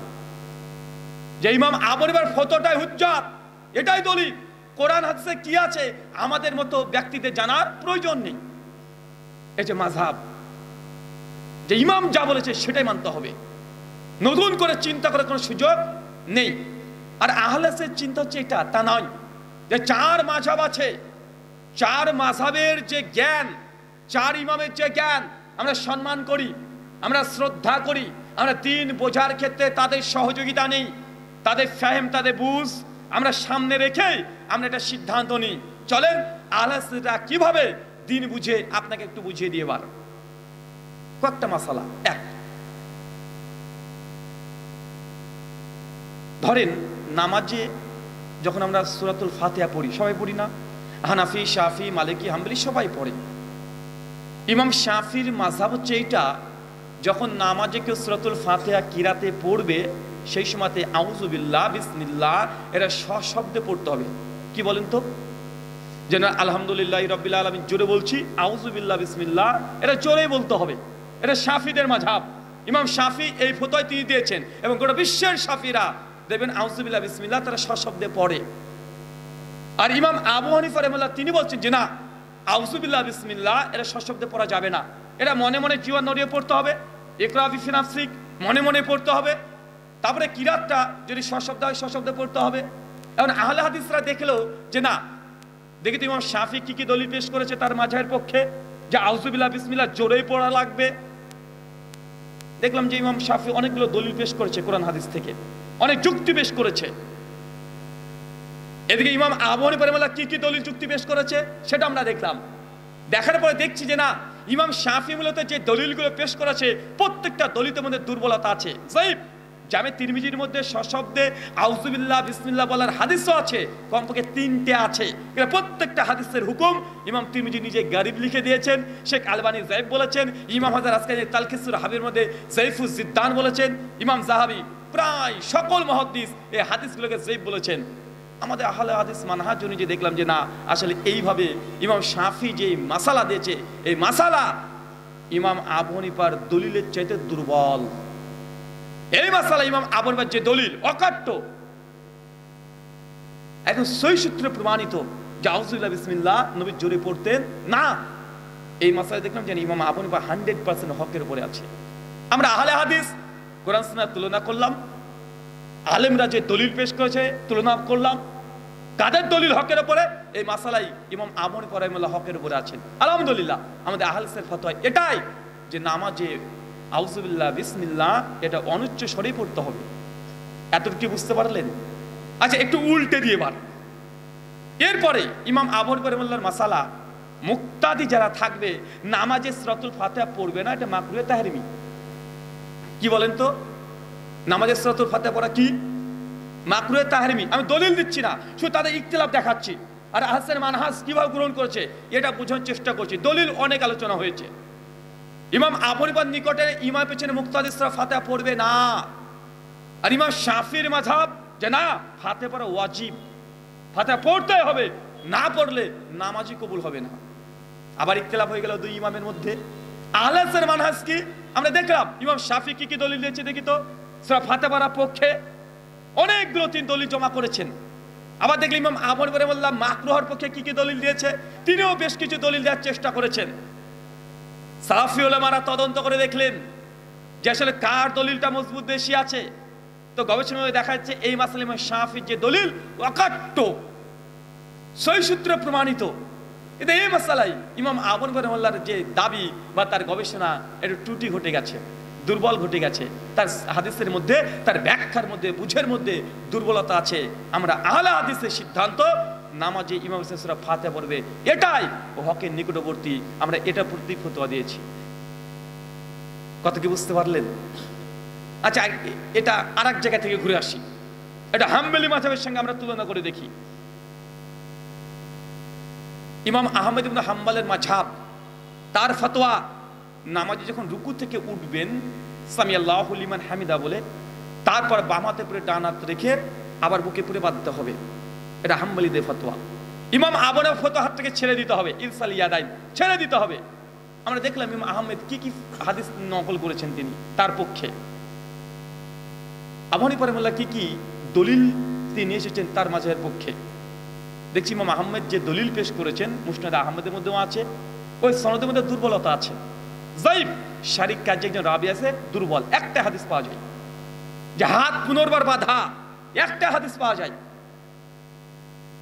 যে ইমাম আবু হানিফার ফতোয়াটাই হুজ্জাত, এটাই দলিল। কোরআন হাদিসে কি আছে আমাদের মতো ব্যক্তিদের জানার প্রয়োজন নেই। এই যে মাযহাব, যে ইমাম যা বলেছে সেটাই মানতে হবে, নতুন করে চিন্তা করার কোনো সুযোগ নেই। আর আহলে হাদিসের চিন্তা হচ্ছে এটা, তা নয় যে 4 মাযহাব আছে, 4 মাযহাবের যে জ্ঞান, 4 ইমামের যে জ্ঞান আমরা সম্মান করি, আমরা শ্রদ্ধা করি, আমরা দিন বোঝার ক্ষেত্রে তাদের সহযোগিতা নেই, তাদের ফাহেম, তাদের বুঝ আমরা সামনে রেখে আমরা এটা সিদ্ধান্ত নিই। চলেন আহলে হাদিসরা কিভাবে দিন বুঝে আপনাকে একটু বুঝিয়ে দিয়ে বার কয়েকটা মাসালা। এক, ধরেন নামাজে যখন আমরা সূরাতুল ফাতিহা পড়ি, সবাই পড়ি না? হানাফি, শাফি, মালিকি, হাম্বলি সবাই পড়ে। ইমাম শাফির মাযহাব হচ্ছে এইটা, যখন নামাজে কেউ সূরাতুল ফাতিহা কিরাতে পড়বে সেই সময়তে আউযু বিল্লাহ, বিসমিল্লাহ এরা সশব্দে পড়তে হবে। কি বলেন তো? যেন আলহামদুলিল্লাহি রাব্বিল আলামিন জোরে বলছি, আউযু বিল্লাহ বিসমিল্লাহ এটা জোরেই বলতে হবে। এটা শাফিদের মাযহাব। ইমাম শাফি এই ফতোয়া তিনি দিয়েছেন এবং গোটা বিশ্বের শাফিরা দেখবেন আউযু বিল্লাহ বিসমিল্লাহ তারা সশব্দে পড়ে। আর ইমাম আবু হানিফা রাহিমাহুল্লাহ তিনি বলছেন যে না, আউযু বিল্লাহ বিসমিল্লাহ এটা সশব্দে পড়া যাবে না, এটা মনে মনে জিহ্বা নড়িয়ে পড়তে হবে। ইকরা বিসমি নাফসিক মনে মনে পড়তে হবে। তারপরে কিরাতটা যদি সশব্দ হয় সশব্দে পড়তে হবে। এখন আহলে হাদিসরা দেখলো যে না, দেখি তো ইমাম শাফি কি কি দলিল পেশ করেছে তার মাযহাবের পক্ষে যে আউযু বিল্লাহ বিসমিল্লাহ জোরেই পড়া লাগবে। দেখলাম যে ইমাম শাফি অনেকগুলো দলিল পেশ করেছে কোরআন হাদিস থেকে, অনেক যুক্তি পেশ করেছে। এদিকে ইমাম আবু হানিফা রাহিমাহুল্লাহ কি কি দলিল যুক্তি পেশ করেছে সেটা আমরা দেখলাম। দেখার পরে দেখছি যে না, ইমাম শাফি মূলত যে দলিলগুলো পেশ করেছে প্রত্যেকটা দলিলের মধ্যে দুর্বলতা আছে। যায়িফ জামে তিরমিজির মধ্যে সশব্দে আউযু বিল্লাহ বিসমিল্লাহ বলার হাদিসও আছে, কমপক্ষে 3টে আছে। এটা প্রত্যেকটা হাদিসের হুকুম ইমাম তিরমিজি নিজে গারিব লিখে দিয়েছেন, শেখ আলবানী যায়িফ বলেছেন, ইমাম হাজার আসকানি তালখিসুল হাবির মধ্যে যায়িফুজ জিদ্দান বলেছেন, ইমাম যাহাবি প্রায় সকল মুহাদ্দিস এই হাদিসগুলোকে যায়িফ বলেছেন। আমাদের আহলে হাদিস মানহাজ অনুযায়ী দেখলাম যে না, আসলে এইভাবে ইমাম শাফি যে মাসালা দিয়েছে এই মাসালা ইমাম আবু হানিফার দলিলের চাইতে দুর্বল। এই মাসালা ইমাম আবু হানিফার যে দলিল অকাট্য, একদম সহি সূত্রে প্রমাণিত যে আউযু বিল্লাহ বিসমিল্লাহ নবী জোরে পড়তেন না। এই মাসালা দেখলাম যে ইমাম আবু হানিফা 100% হকের উপরে আছে। আমরা আহলে হাদিস কোরআন সুন্নাহ তুলনা করলাম, আলেমরা যে দলিল পেশ করেছে তুলনা করলাম, কাদের দলিল হকের উপরে, এই মাসালাই ইমাম আবু হানিফা রাহিমাহুল্লাহ হকের উপরে আছেন। আলহামদুলিল্লাহ আমাদের আহলে হাদিসের ফতোয়া এটাই যে নামাজে আউযু বিল্লাহ বিসমিল্লাহ এটা অনুচ্চ স্বরে পড়তে হবে। এতটুকু কি বুঝতে পারলেন? আচ্ছা, একটু উল্টে দিয়ে বার। এরপরে ইমাম আবু হানিফা রাহিমাহুল্লাহর মাসালা, মুক্তাদি যারা থাকবে নামাজে সূরাতুল ফাতিহা পড়বে না, এটা মাকরুহে তাহরিমি। কি বলেন তো? নামাজের সূরাতুল ফাতিহা পড়া কি মাকরুহে তাহরিমি। আমি দলিল দিচ্ছি না, শুধু তাদের ইখতিলাফ দেখাচ্ছি। আর আহসান মানহাজ কিভাবে গ্রহণ করেছে এটা বোঝানোর চেষ্টা করছি। দলিল অনেক আলোচনা হয়েছে। ইমাম আবু হানিফার নিকটে ইমামের পেছনে মুক্তাদিসরা ফাতিহা পড়বে না। আর ইমাম শাফির মাযহাব যে না, ফাতিহা পড়া ওয়াজিব, ফাতিহা পড়তে হবে, না পড়লে নামাজই কবুল হবে না। আবার ইখতিলাফ হয়ে গেল দুই ইমামের মধ্যে। আহলে হাদিসের মানহাজ কি আমরা দেখলাম। ইমাম শাফি কি কি দলিল দিয়েছে দেখি তো। সূরা ফাতিহা পড়ার পক্ষে অনেকগুলো তিন দলিল জমা করেছেন। আবার দেখলাম ইমাম আবু হানিফা রাহিমাহুল্লাহ মাকরুহের পক্ষে কি কি দলিল দিয়েছে, তিনিও বেশ কিছু দলিল দেওয়ার চেষ্টা করেছেন। সালাফি উলামারা তদন্ত করে দেখলেন যে আসলে কার দলিলটা মজবুত বেশি আছে। তো গবেষণায় দেখা যাচ্ছে এই মাসালা ইমাম শাফির যে দলিল অকাট্য, সহি সূত্রে প্রমাণিত। কিন্তু এই মাসালাই ইমাম আবু হানিফা রাহিমাহুল্লাহর যে দাবি বা তার গবেষণা একটু ত্রুটি ঘটে গেছে। দুর্বল ঘটে গেছে, তার হাদিসের মধ্যে, তার ব্যাখ্যার মধ্যে, বুঝের মধ্যে দুর্বলতা আছে। আমরা আহলে হাদিসের সিদ্ধান্ত নামাজে ইমাম হোসেন সূরা ফাতিহা পড়বে, এটাই ও হকের নিকটবর্তী। আমরা এটা প্রতি ফতোয়া দিয়েছি। কথা কি বুঝতে পারলেন? আচ্ছা, এটা আর এক জায়গা থেকে ঘুরে আসি। এটা হাম্বলি মাযহাবের সঙ্গে আমরা তুলনা করে দেখি। ইমাম আহমদ ইবনে হাম্বলের মাযহাব, তার ফতোয়া নামাজে যখন রুকু থেকে উঠবেন সামি আল্লাহু লিমান হামিদা বলে তারপর বাম হাতে পরে ডান হাত রেখে আবার বুকে পরে বাঁধতে হবে। এটা হাম্বলিদের ফতোয়া। ইমাম আবুর ফতোয়া হাতটাকে ছেড়ে দিতে হবে, ইরসাল ইয়াদাইন ছেড়ে দিতে হবে। আমরা দেখলাম ইমাম আহমেদ কি কি হাদিস নকল করেছেন তিনি তার পক্ষে। আবু হানিফা রাহিমাহুল্লাহ কি কি দলিল তিনি এসেছেন তার মাযহাবের পক্ষে। দেখছি ইমাম আহমেদ যে দলিল পেশ করেছেন মুসনাদ আহমদের মধ্যেও আছে, ওই সনদের মধ্যে দুর্বলতা আছে। যায়িফ শারীক কাজে একজন রাবি আছে দুর্বল, একটা হাদিস পাওয়া যায় যে হাত পুনর্বার বাঁধা, একটা হাদিস পাওয়া যায়।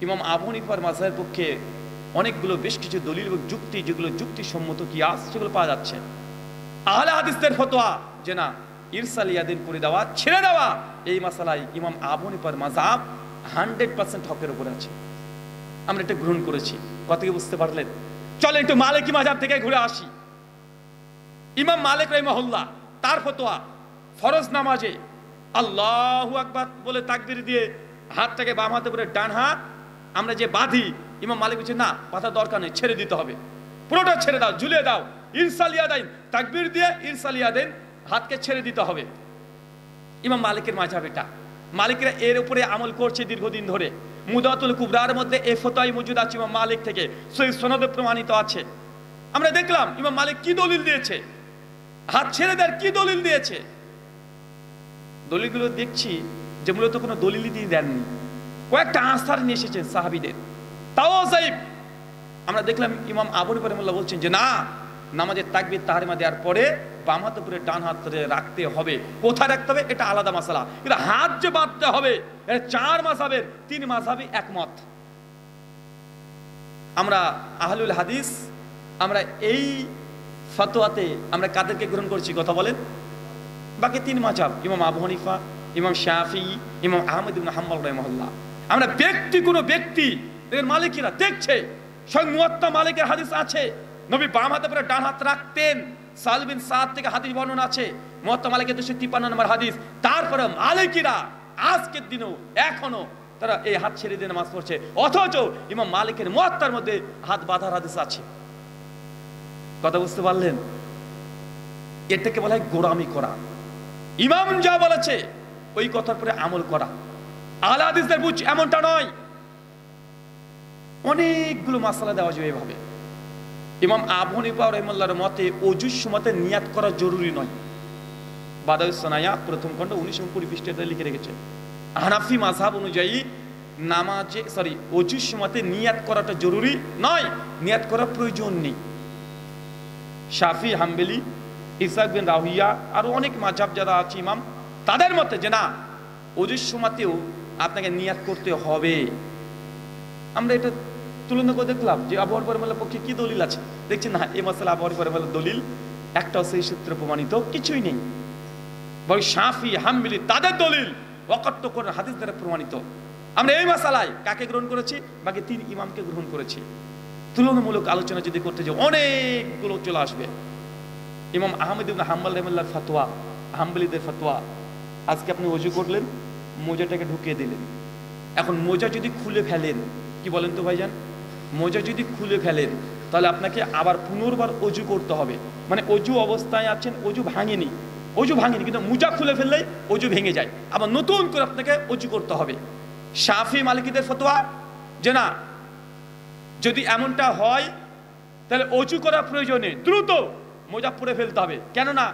ইমাম আবু হানিফার মাযহাবের পক্ষে অনেকগুলো বেশ কিছু দলিল এবং যুক্তি, যেগুলো যুক্তিসম্মত কিয়াস, সেগুলো পাওয়া যাচ্ছে। আহলে হাদিসদের ফতোয়া যে না, ইরসাল ইয়াদিন করে দেওয়া, ছেড়ে দেওয়া, এই মাসালায় ইমাম আবু হানিফার মাযহাব 100% হকের উপরে আছে। আমরা এটা গ্রহণ করেছি। কথা কি বুঝতে পারলেন? চলে একটু মালিকি মাযহাব থেকে ঘুরে আসি। ইমাম মালিক রাহিমাহুল্লাহ তার ফতোয়া ফরজ নামাজে আল্লাহু আকবার বলে তাকবীর দিয়ে হাতটাকে বাম হাতে পরে ডান হাত আমরা যে বাঁধি, ইমাম মালিক বলছে না, বাঁধা দরকার নেই, ছেড়ে দিতে হবে, পুরোটা ছেড়ে দাও, ঝুলিয়ে দাও। ইরসাল ইয়াদাইন তাকবীর দিয়ে ইরসাল ইয়াদাইন হাতকে ছেড়ে দিতে হবে। ইমাম মালিকের মাযহাব এটা। মালিকরা এর উপরে আমল করছে দীর্ঘদিন ধরে। মুদাতুল কুবরার মধ্যে এই ফতোয়াই মজুদ আছে ইমাম মালিক থেকে, সহিহ সনদে প্রমাণিত আছে। আমরা দেখলাম ইমাম মালিক কি দলিল দিয়েছে, হাত ছেড়ে দেওয়ার কি দলিল দিয়েছে। দলিলগুলো দেখছি যে মূলত কোনো দলিলই তিনি দেননি, কয়েকটা আসার নিয়ে এসেছেন সাহাবীদের, তাও যায়িফ। আমরা দেখলাম ইমাম আবু হানিফা রাহিমাহুল্লাহ বলছেন যে না, নামাজের তাকবীর তাহরিমা দেওয়ার পরে বাম হাত উপরে ডান হাত রাখতে হবে। কোথায় রাখতে হবে এটা আলাদা মাসালা, কিন্তু হাত যে বাঁধতে হবে এটা 4 মাযহাবের 3 মাযহাবই একমত। আমরা আহলুল হাদিস, আমরা এই ফতোয়াতে আমরা কাদেরকে গ্রহণ করছি কথা বলেন? বাকি 3 মাযহাব, ইমাম আবু হানিফা, ইমাম শাফিঈ, ইমাম আহমদ ইবনে হাম্বল রাহিমাহুল্লাহ। আমরা কোনো ব্যক্তি মালিকিরা দেখছে স্বয়ং মুয়াত্তা মালিকের হাদিস আছে, নবী বাম হাতে পরে ডান হাত রাখতেন। সাল বিন সাদ থেকে হাদিস বর্ণনা আছে, মুয়াত্তা মালিকের 253 নম্বর হাদিস। তারপরে মালিকিরা আজকের দিনেও এখনো তারা এই হাত ছেড়ে দিয়ে নামাজ পড়ছে, অথচ ইমাম মালিকের মুয়াত্তার মধ্যে হাত বাঁধার হাদিস আছে। কথা বুঝতে পারলেন? এটাকে বলা হয় গোলামি করা। ইমাম যা বলেছে ওই কথার পরে আমল করা। আহলে হাদিসদের বুঝ এমনটা নয়। অনেকগুলো মাসালা দেওয়া যাবে এভাবে। ইমাম আবু হানিফা রাহিমাহুল্লাহর মতে ওযুর সময়তে নিয়াত করা জরুরি নয়। বাদাউস সানায়া প্রথম খণ্ড 19 এবং 20 পৃষ্ঠাতে লিখে রেখেছেন। হানাফি মাযহাব অনুযায়ী নামাজে ওযুর সময়তে নিয়াত করাটা জরুরি নয়, নিয়াত করার প্রয়োজন নেই। শাফি, হাম্বলি, ইসহাক বিন রাহুইয়া আরো অনেক মাযহাব যারা আছে ইমাম, তাদের মতে যে না, ওযুর সময়তেও আপনাকে নিয়াত করতে হবে। আমরা এটা তুলনা করে দেখলাম যে আবু হানিফা রাহিমাহুল্লাহর পক্ষে কি দলিল আছে। দেখছেন না, এই মাসালা আবু হানিফা রাহিমাহুল্লাহর দলিল একটাও সেই সূত্রে প্রমাণিত কিছুই নেই। বরং শাফি, হাম্বলি তাদের দলিল ওয়াকাত কোরআন হাদিস দ্বারা প্রমাণিত। আমরা এই মাসালায় কাকে গ্রহণ করেছি? বাকি 3 ইমামকে গ্রহণ করেছি। তুলনামূলক আলোচনা যদি করতে যাই অনেকগুলো চলে আসবে। ইমাম আহমদ ইবনে হাম্বল রাহিমাহুল্লাহর ফতোয়া, হাম্বলিদের ফতোয়া, আজকে আপনি ওযু করলেন, মোজাটাকে ঢুকিয়ে দিলেন। এখন মোজা যদি খুলে ফেলেন, কি বলেন তো ভাইজান, মোজা যদি খুলে ফেলেন তাহলে আপনাকে আবার পুনর্বার ওযু করতে হবে। মানে ওযু অবস্থায় আছেন, ওযু ভাঙেনি কিন্তু মোজা খুলে ফেললেই ওযু ভেঙে যায়, আবার নতুন করে আপনাকে ওযু করতে হবে। শাফি মালিকিদের ফতোয়া যে না, যদি এমনটা হয় তাহলে ওযু করার প্রয়োজনে দ্রুত মোজা পরে ফেলতে হবে। কেননা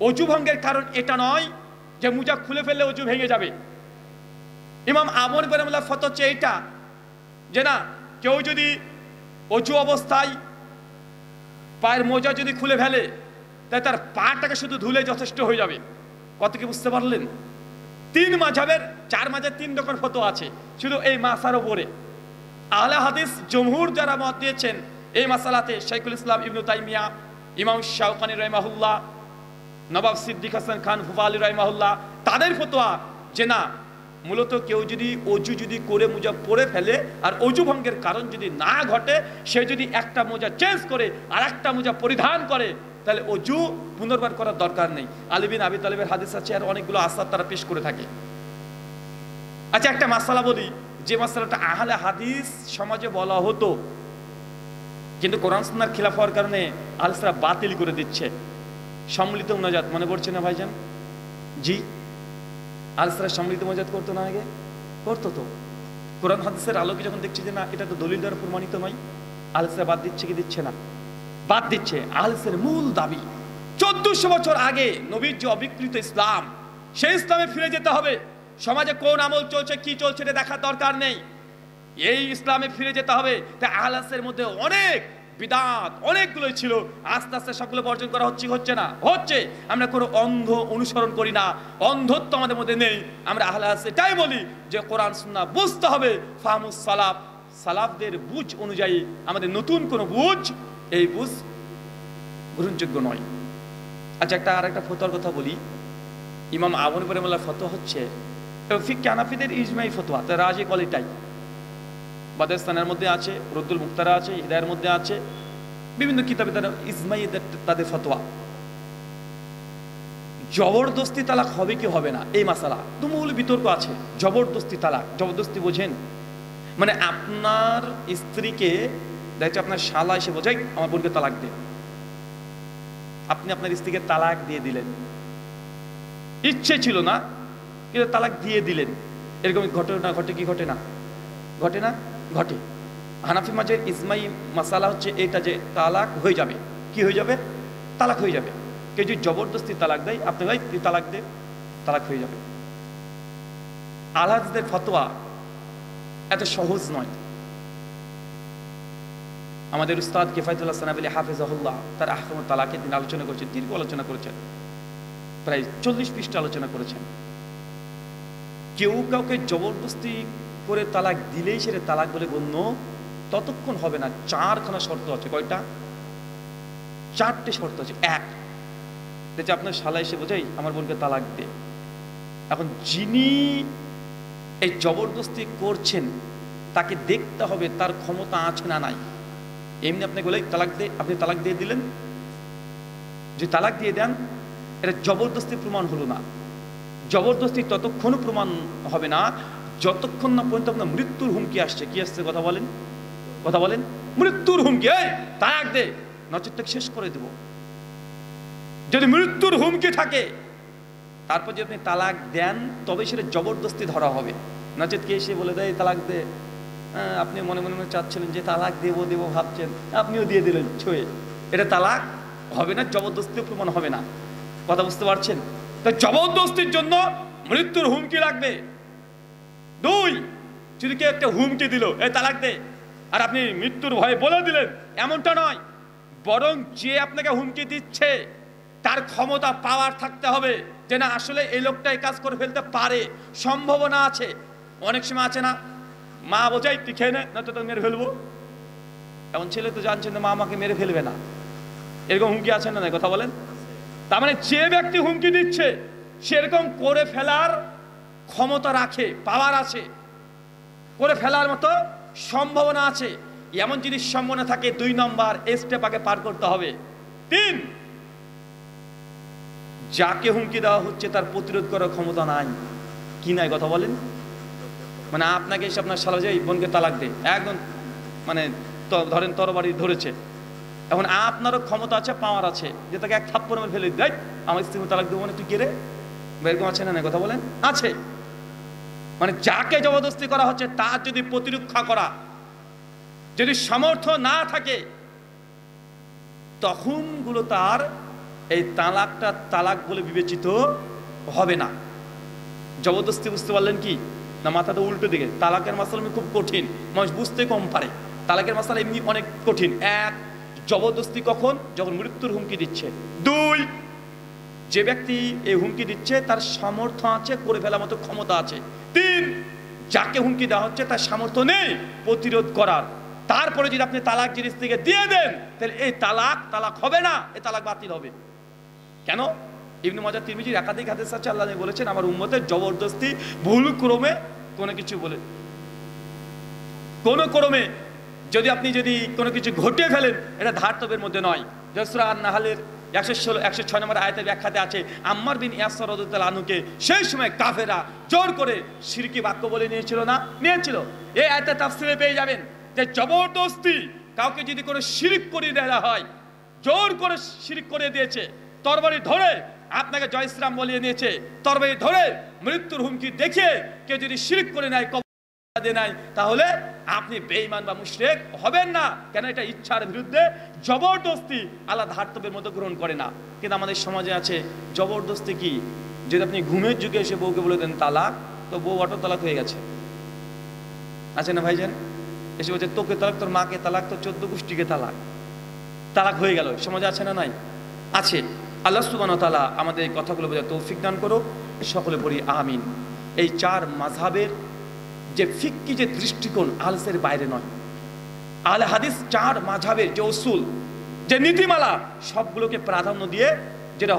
ওযু ভঙ্গের কারণ এটা নয় যে মোজা খুলে ফেললে ওযু ভেঙে যাবে। ইমাম আবু হানিফা রাহিমাহুল্লাহর ফতোয়া হচ্ছে এইটা যে না, কেউ যদি ওযু অবস্থায় পায়ের মোজা যদি খুলে ফেলে তাহলে তার পাটাকে শুধু ধুলে যথেষ্ট হয়ে যাবে। কত কি বুঝতে পারলেন? 3 মাযহাবের 4 মাযহাবের 3 রকম ফতোয়া আছে শুধু এই মাসার উপরে। আহলে হাদিস জমহুর যারা মত দিয়েছেন এই মাসালাতে শাইখুল ইসলাম ইবনে তাইমিয়া, ইমাম শাওকানি রাহিমাহুল্লাহ, নবাব সিদ্দিক হাসান খান ফুফালি রাহিমাহুল্লাহ তাদের ফতোয়া যে না, মূলত কেউ যদি অজু যদি করে মোজা পরে ফেলে আর অজু ভঙ্গের কারণ যদি না ঘটে, সে যদি একটা মোজা চেঞ্জ করে আর একটা মোজা পরিধান করে, তাহলে অজু পুনর্বার করার দরকার নেই। আলী বিন আবি তালেবের হাদিস আছে, আর অনেকগুলো আসার তারা পেশ করে থাকে। আচ্ছা, একটা মাসালা বলি, যে মাসালাটা আহলে হাদিস সমাজে বলা হতো, কিন্তু কোরআন সুন্নাহর খিলাফ হওয়ার কারণে আলেমরা বাতিল করে দিচ্ছে। সম্মিলিত মুনাজাত মনে পড়ছে না ভাইজান? জি, আলেমরা সম্মিলিত মুনাজাত করতো না আগে? করতো তো। কোরআন হাদিসের আলোকে যখন দেখছি যে না, এটা তো দলিল দ্বারা প্রমাণিত নয়, আলেমরা বাদ দিচ্ছে কি দিচ্ছে না? বাদ দিচ্ছে। আলেমদের মূল দাবি 1400 বছর আগে নবীর যে অবিকৃত ইসলাম, সেই ইসলামে ফিরে যেতে হবে। সমাজে কোন আমল চলছে, কি চলছে এটা দেখার দরকার নেই, এই ইসলামে ফিরে যেতে হবে। তাই আহলাসের মধ্যে অনেক বিদআত অনেকগুলোই ছিল, আস্তে আস্তে সবগুলো বর্জন করা হচ্ছে না হচ্ছে। আমরা কোনো অন্ধ অনুসরণ করি না, অন্ধত্ব আমাদের মধ্যে নেই। আমরা আহলাস এটাই বলি যে কোরআন সুন্নাহ বুঝতে হবে, ফাহমুস সালাফ, সালাফদের বুঝ অনুযায়ী। আমাদের নতুন কোনো বুঝ, এই বুঝ গ্রহণযোগ্য নয়। আচ্ছা, আরেকটা ফতোয়ার কথা বলি। ইমাম আবু হানিফা রাহিমাহুল্লাহর ফতোয়া হচ্ছে, ফিকহে হানাফিদের ইজমাই ফতোয়া, তার রাজি কোয়ালিটাই বাদাস্তানের মধ্যে আছে, রদ্দুল মুক্তারা আছে, হিদায়ের মধ্যে আছে, বিভিন্ন কিতাবে তারা ইজমাই তাদের ফতোয়া। জবরদস্তি তালাক হবে কি হবে না, এই মাসালা তুমুল বিতর্ক আছে। জবরদস্তি তালাক, জবরদস্তি বোঝেন মানে আপনার স্ত্রীকে দেখছে আপনার শালা এসে বোঝাই আমার বোনকে তালাক দে, আপনি আপনার স্ত্রীকে তালাক দিয়ে দিলেন, ইচ্ছে ছিল না কিন্তু তালাক দিয়ে দিলেন। এরকম ঘটনা ঘটে কি ঘটে না? ঘটে না? ঘটে। হানাফি মাঝে ইজমাই মাসালা হচ্ছে এটা যে তালাক হয়ে যাবে। কি হয়ে যাবে? তালাক হয়ে যাবে। কেউ যদি জবরদস্তি তালাক দেয়, আপনি ভাই তুই তালাক দে, তালাক হয়ে যাবে। আহলাদিসদের ফতোয়া এত সহজ নয়। আমাদের উস্তাদ কিফায়াতুল্লাহ সানাবিলি হাফিজাহুল্লাহ তার আহকামুত তালাকের দিন আলোচনা করেছেন, দীর্ঘ আলোচনা করেছেন, প্রায় 40 পৃষ্ঠা আলোচনা করেছেন। কেউ কাউকে জবরদস্তি করে তালাক দিলেই সেটা তালাক বলে গণ্য ততক্ষণ হবে না। 4খানা শর্ত আছে। কয়টা? 4টে শর্ত আছে। এক, যে আপনার শালা এসে বোঝাই আমার বোনকে তালাক দে। এখন যিনি এই জবরদস্তি করছেন তাকে দেখতে হবে তার ক্ষমতা আছে না নাই। এমনি আপনি বলে তালাক দে, আপনি তালাক দিয়ে দিলেন, যে তালাক দিয়ে দেন, এটা জবরদস্তি প্রমাণ হলো না। জবরদস্তি ততক্ষণ প্রমাণ হবে না যতক্ষণ না পর্যন্ত আপনার মৃত্যুর হুমকি আসছে। কি আসছে? কথা বলেন, কথা বলেন। মৃত্যুর হুমকি, এই তালাক দে, নচেতটাকে শেষ করে দেব। যদি মৃত্যুর হুমকি থাকে, তারপর যদি আপনি তালাক দেন, তবে সেটা জবরদস্তি ধরা হবে। নচেত কে এসে বলে দেয় তালাক দে, আপনি মনে মনে চাচ্ছিলেন যে তালাক দেবো দেবো ভাবছেন, আপনিও দিয়ে দিলেন ছুঁয়ে, এটা তালাক হবে না, জবরদস্তি প্রমাণ হবে না। কথা বুঝতে পারছেন? তো জবরদস্তির জন্য মৃত্যুর হুমকি লাগবে। 2, যদি কেউ একটা হুমকি দিল এই তালাক দে, আর আপনি মৃত্যুর ভয়ে বলে দিলেন, এমনটা নয়, বরং যে আপনাকে হুমকি দিচ্ছে তার ক্ষমতা পাওয়ার থাকতে হবে যে না আসলে এই লোকটা এই কাজ করে ফেলতে পারে, সম্ভাবনা আছে। অনেক সময় আছে না, মা বোঝাই তুই খেয়ে নে, না তো তোকে মেরে ফেলবো। এমন ছেলে তো জানছেন মা আমাকে মেরে ফেলবে না, এরকম হুমকি আছে না? কথা বলেন। তার মানে যে ব্যক্তি হুমকি দিচ্ছে সেরকম করে ফেলার ক্ষমতা রাখে, পাওয়ার আছে, করে ফেলার মতো সম্ভাবনা আছে। এমন যদি সম্ভাবনা থাকে 2 নম্বর স্টেপ আগে পার করতে হবে। 3, যাকে হুমকি দেওয়া হচ্ছে তার প্রতিরোধ করার ক্ষমতা নাই। কি নাই? কথা বলেন। মানে আপনাকে এসে আপনার শালা যাই বোনকে তালাক দে, একদম মানে ধরেন তরবারি ধরেছে, এখন আপনারও ক্ষমতা আছে, পাওয়ার আছে, যে তাকে এক থাপ্পড় মেরে ফেলে দেয়, আমার স্ত্রী তালাক দেবো মানে তুই কে রে? এরকম আছে না? কথা বলেন। আছে। মানে যাকে জবরদস্তি করা হচ্ছে তার যদি প্রতিরক্ষা করা যদি সামর্থ্য না থাকে, তখন গুলো তার এই তালাকটা তালাক বলে বিবেচিত হবে না। জবরদস্তি বুঝতে পারলেন কি না? মাথাটা উল্টো দিকে। তালাকের মাসালা খুব কঠিন, মানুষ বুঝতে কম পারে। তালাকের মাসালা এমনি অনেক কঠিন। 1, জবরদস্তি কখন? যখন মৃত্যুর হুমকি দিচ্ছে। 2, যে ব্যক্তি এই হুমকি দিচ্ছে তার সামর্থ্য আছে, করে ফেলার মতো ক্ষমতা আছে। 3, যাকে হুমকি দেওয়া হচ্ছে তার সামর্থ্য নেই প্রতিরোধ করার। তারপরে যদি আপনি তালাক জিনিস থেকে দিয়ে দেন, তাহলে এই তালাক হবে না, এই তালাক বাতিল হবে। কেন? ইবনে মাজাহ তিরমিজির একাধিক হাদিস আছে, আল্লাহ নবী বলেছেন আমার উম্মতের জবরদস্তি ভুল ক্রমে কোনো কিছু বলে কোনো ক্রমে যদি আপনি যদি কোনো কিছু ঘটিয়ে ফেলেন এটা ধার্তব্যের মধ্যে নয়। সূরা আন-নাহলের 106 নম্বর আয়াতের ব্যাখ্যাতে আছে আম্মার বিন ইয়াসর রাদিয়াল্লাহু আনহুকে সেই সময় কাফেররা জোর করে শিরকি বাক্য বলে নিয়েছিল না, নিয়েছিল। এই আয়াতের তাফসীরে পেয়ে যাবেন যে জবরদস্তি কাউকে যদি কোনো শিরক করিয়ে দেওয়া হয়, জোর করে শিরক করে দিয়েছে, তরবারি ধরে আপনাকে জয় ইসলাম বলিয়ে নিয়েছে, তরবারি ধরে মৃত্যুর হুমকি দেখিয়ে কেউ যদি শিরক করে নেয় নাই, তাহলে আপনি বেঈমান বা মুশরিক হবেন না। কেন? এটা ইচ্ছার বিরুদ্ধে জবরদস্তি আল্লাহ ধার্তব্যের মতো গ্রহণ করে না। কিন্তু আমাদের সমাজে আছে জবরদস্তি কি, যদি আপনি ঘুমের যুগে এসে বউকে বলে দেন তালাক, তো বউ অটো তালাক হয়ে গেছে, আছে না ভাইজান? এসে বলছে তোকে তালাক, তোর মাকে তালাক, তোর 14 গোষ্ঠীকে তালাক, তালাক হয়ে গেল। সমাজে আছে না? নাই, আছে। আল্লাহ সুবহানাহু ওয়া তাআলা আমাদের এই কথাগুলো বোঝার তৌফিক দান করো, সকলে পড়ি আমিন। এই 4 মাযহাবের যে ফিক্কি যে দৃষ্টিকোণ আলসের বাইরে নয়, আল হাদিস 4 মাযহাবের যে উসুল যে নীতিমালা সবগুলোকে প্রাধান্য দিয়ে যেটা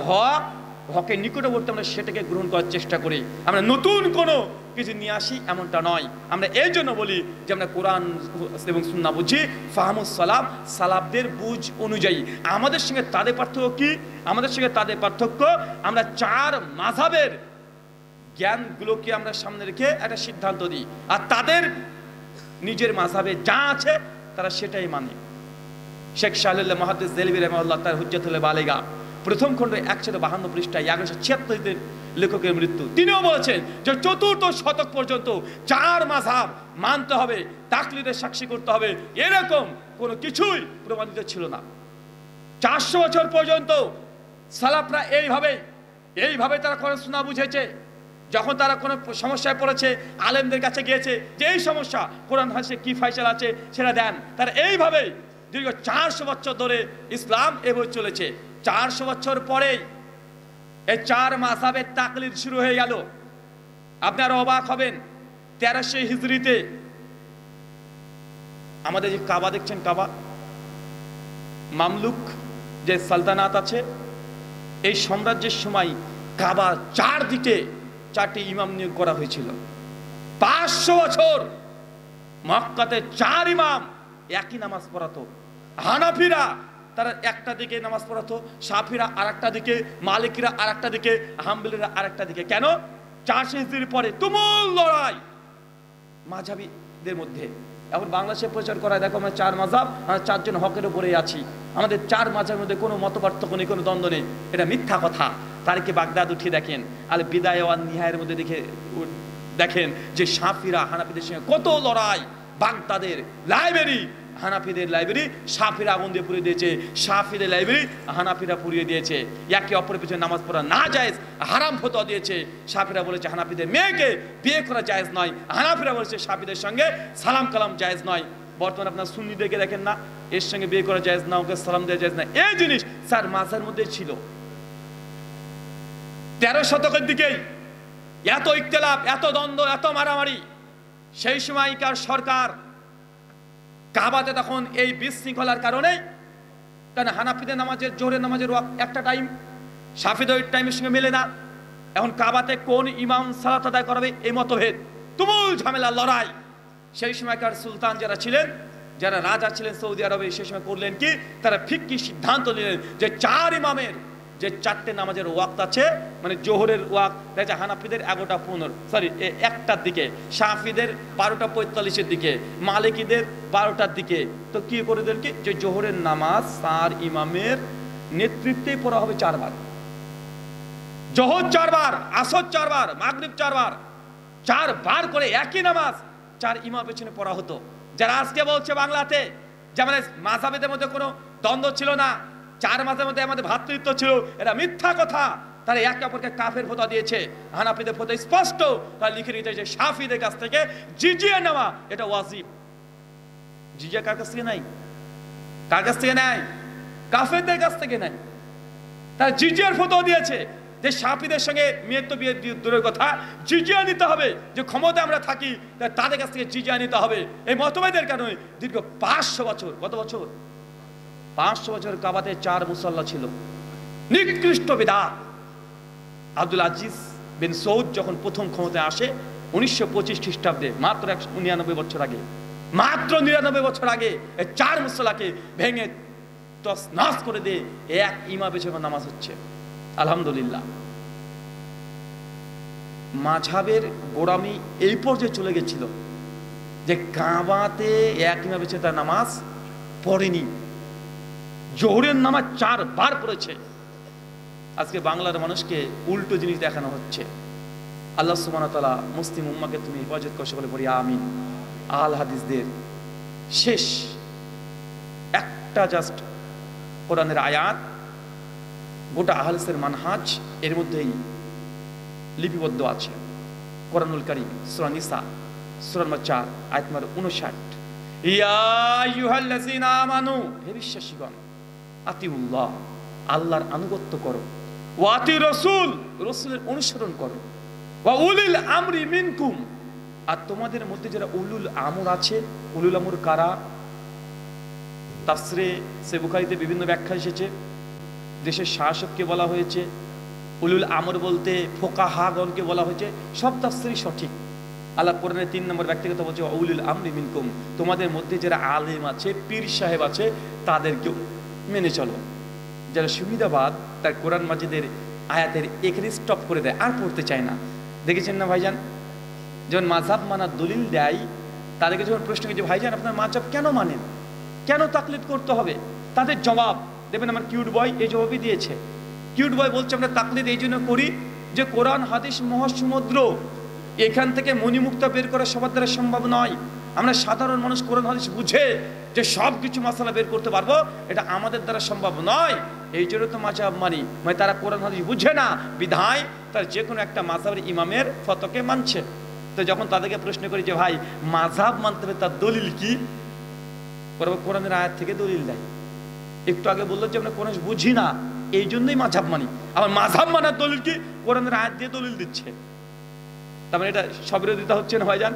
হকের নিকটবর্তী আমরা সেটাকে গ্রহণ করার চেষ্টা করি। আমরা নতুন কোনো কিছু নিয়ে আসি এমনটা নয়। আমরা এই জন্য বলি যে আমরা কোরআন এবং সুন্নাহ বুঝি, ফাহমুস সালাফ, সালাফদের বুঝ অনুযায়ী। আমাদের সঙ্গে তাদের পার্থক্য কি? আমাদের সঙ্গে তাদের পার্থক্য আমরা 4 মাযহাবের জ্ঞানগুলোকে আমরা সামনে রেখে একটা সিদ্ধান্ত দিই, আর তাদের নিজের মাযহাবে যা আছে তারা সেটাই মানে। শেখ শাহরুল্লাহ মুহাদ্দিস দেলভী রাহিমাহুল্লাহ তার হুজ্জাতুল বালিগা প্রথম খণ্ডে 152 পৃষ্ঠায় 1176 লেখকের মৃত্যু, তিনিও বলেছেন যে 4র্থ শতক পর্যন্ত 4 মাযহাব মানতে হবে, তাকলিদের সাক্ষী করতে হবে, এরকম কোনো কিছুই প্রমাণিত ছিল না। 400 বছর পর্যন্ত সালাফরা এইভাবে তারা কোরআন সুন্নাহ বুঝেছে। যখন তারা কোনো সমস্যায় পড়েছে আলেমদের কাছে গিয়েছে যে এই সমস্যা কোরআন হাদিসে কি ফয়সালা আছে সেটা দেন, তারা এইভাবে দীর্ঘ 400 বছর ধরে ইসলাম এভাবে চলেছে। 400 বছর পরেই এই 4 মাযহাবের তাকলিদ শুরু হয়ে গেল। আপনারা অবাক হবেন, 1300 হিজরিতে আমাদের যে কাবা দেখছেন, কাবা মামলুক যে সালতানাত আছে, এই সাম্রাজ্যের সময় কাবা 4 দিকে 4টি ইমাম নিয়োগ করা হয়েছিল। 500 বছর মক্কাতে 4 ইমাম একই নামাজ পড়াতো। হানাফিরা তারা একটা দিকে নামাজ পড়াতো, শাফিরা আরেকটা দিকে, মালিকিরা আরেকটা দিকে, হাম্বলিরা আরেকটা দিকে। কেন? 400 হিজরির পরে তুমুল লড়াই মাযহাবিদের মধ্যে। এখন বাংলাদেশে প্রচার করায় দেখো আমরা 4 মাযহাব, আমরা 4 জন হকের উপরে আছি, আমাদের 4 মাযহাবের মধ্যে কোনো মতপার্থক্য নেই, কোনো দ্বন্দ্ব নেই। এটা মিথ্যা কথা। তারিখে বাগদাদ উঠিয়ে দেখেন, আল বিদায়া ওয়ান নিহায়ের মধ্যে দেখেন যে শাফিরা হানাফিদের সঙ্গে কত লড়াই। বাগদাদের লাইব্রেরি হানাফিদের লাইব্রেরি শাফিরা আগুন দিয়ে পুড়িয়ে দিয়েছে, শাফিদের লাইব্রেরি হানাফিরা পুড়িয়ে দিয়েছে। একে অপরের পিছনে নামাজ পড়া না জায়েজ, হারাম ফতোয়া দিয়েছে। শাফিরা বলেছে হানাফিদের মেয়েকে বিয়ে করা জায়েজ নয়, হানাফিরা বলেছে শাফিদের সঙ্গে সালাম কালাম জায়েজ নয়। বর্তমানে আপনার সুন্নিদেরকে দেখেন না, এর সঙ্গে বিয়ে করা জায়েজ না, ওকে সালাম দেওয়া জায়েজ না। এই জিনিস 4 মাযহাবের মধ্যে ছিল। 13 শতকের দিকেই এত ইখতিলাফ, এত দ্বন্দ্ব, এত মারামারি। সেই সময়কার সরকার কাবাতে তখন এই বিশৃঙ্খলার কারণে, কারণ হানাফিদের নামাজের জোহরের নামাজের একটা টাইম, শাফিদের টাইমের সঙ্গে মেলে না। এখন কাবাতে কোন ইমাম সালাত আদায় করাবে এই মতভেদ, তুমুল ঝামেলা, লড়াই। সেই সময়কার সুলতান যারা ছিলেন, যারা রাজা ছিলেন সৌদি আরবে, সেই সময় করলেন কি, তারা ফিকহি সিদ্ধান্ত নিলেন যে 4 ইমামের যে 4টে নামাজের ওয়াক্ত আছে, মানে জোহরের ওয়াক্ত দেখা হানাফিদের 1টার দিকে, শাফিদের 12:45 দিকে, মালিকিদের 12টার দিকে। তো কি করে দেন কি, যে জোহরের নামাজ 4 ইমামের নেতৃত্বেই পড়া হবে 4 বার, জোহর 4 বার, আসর 4 বার, মাগরিব 4 বার, 4 বার করে একই নামাজ 4 ইমাম পেছনে পড়া হতো। যারা আজকে বলছে বাংলাতে যে আমাদের মাযহাবের মধ্যে কোনো দ্বন্দ্ব ছিল না, 4 মাসের মধ্যে আমাদের ভ্রাতৃত্ব ছিল, এটা মিথ্যা কথা। তারা একে অপরকে কাফের ফতোয়া দিয়েছে। হানাফিদের ফতোয়া স্পষ্ট, তারা লিখে রেখেছে যে শাফিদের কাছ থেকে জিজিয়া নেওয়া এটা ওয়াজিব। জিজিয়া কার কাছ থেকে নাই? কার কাছ থেকে নেয়? কাফেরদের কাছ থেকে নেয়। তারা জিজিয়ার ফতোয়া দিয়েছে যে শাফিদের সঙ্গে মেয়ের তো বিয়ে দূরের কথা, জিজিয়া নিতে হবে, যে ক্ষমতা আমরা থাকি তাদের কাছ থেকে জিজিয়া নিতে হবে। এই মতভেদের কারণে দীর্ঘ 500 বছর, কত বছর? 500 বছর কাবাতে 4 মুসাল্লা ছিল, নিকৃষ্ট বিদআত। আব্দুল আজিজ বিন সৌদ যখন প্রথম ক্ষমতায় আসে 1925 খ্রিস্টাব্দে, মাত্র 99 বছর আগে, মাত্র 99 বছর আগে এই 4 মুসল্লাকে ভেঙে তছনছ করে দিয়ে এক ইমাম বেশি নামাজ হচ্ছে। আলহামদুলিল্লাহ। মাঝহাবের গোড়ামি এই পর্যায়ে চলে গেছিল যে কাবাতে এক ইমাম বেশি তার নামাজ পড়েনি, জোহরের নামাজ 4 বার পড়েছে। আজকে বাংলার মানুষকে উল্টো জিনিস দেখানো হচ্ছে। আল্লাহ সুবহানাহু ওয়া তাআলা মুসলিম উম্মাহকে তুমি হেফাজত করো, সকলে বলি আমিন। আহলে হাদিসদের শেষ একটা জাস্ট কোরআনের আয়াত, গোটা আহলে হাদিসের মানহাজ এর মধ্যেই লিপিবদ্ধ আছে। কোরআনুল কারীম সূরা নিসা সূরা নম্বর 4 আয়াত নম্বর 59, ইয়া আইয়ুহাল্লাযীনা আমানু, হে বিশ্বাসীগণ, আতিউল্লাহ, আল্লাহর আনুগত্য করো, ওয়া আতি রাসূল, রাসূলের অনুসরণ করো, ওয়া উলিল আমরি মিনকুম, আর তোমাদের মধ্যে যারা উলুল আমর আছে। উলুল আমর কারা? তাফসিরে সহিহ বুখারীতে বিভিন্ন ব্যাখ্যা এসেছে। দেশের শাসককে বলা হয়েছে, উলুল আমর বলতে ফুকাহাগণকে বলা হয়েছে। সব তাফসিরই সঠিক। আল্লাহ কোরআনের 3 নম্বর ব্যক্তিগত বলছে উলুল আমরি মিনকুম, তোমাদের মধ্যে যারা আলেম আছে, পীর সাহেব আছে, তাদেরকে মেনে চলো। যারা সুবিধাবাদ তার কোরআন মাজিদের আয়াতের এখানে স্টপ করে দেয়, আর পড়তে চায় না। দেখেছেন না ভাইজান? যখন মাযহাব মানার দলিল দেয়, তাদেরকে যখন প্রশ্ন করছে ভাইজান আপনার মাযহাব কেন মানেন, কেন তাকলিদ করতে হবে, তাদের জবাব দেবেন আমার কিউট বয় এই জবাবই দিয়েছে। কিউট বয় বলছে আমরা তাকলিদ এই জন্য করি যে কোরআন হাদিস মহাসমুদ্র, এখান থেকে মণিমুক্তা বের করা সবার দ্বারা সম্ভব নয়। আমরা সাধারণ মানুষ কোরআন হাদিস বুঝে যে সব কিছু মাসালা বের করতে পারবো, এটা আমাদের দ্বারা সম্ভব নয়। এই জন্য তো মাযহাব মানি, মানে তারা কোরআন হাদিস বুঝে না, বিধায় তার যে কোনো একটা মাযহাবের ইমামের ফতোয়াকে মানছে। তো যখন তাদেরকে প্রশ্ন করি যে ভাই মাযহাব মানতে হবে তার দলিল কি, কোরআনের আয়াত থেকে দলিল দেয়। একটু আগে বললো যে আমরা কোরআন বুঝি না, এই জন্যই মাযহাব মানি। আবার মাযহাব মানার দলিল কি? কোরআনের আয়াত দিয়ে দলিল দিচ্ছে। তার মানে এটা সবিরোধিতা হচ্ছে না ভাইজান?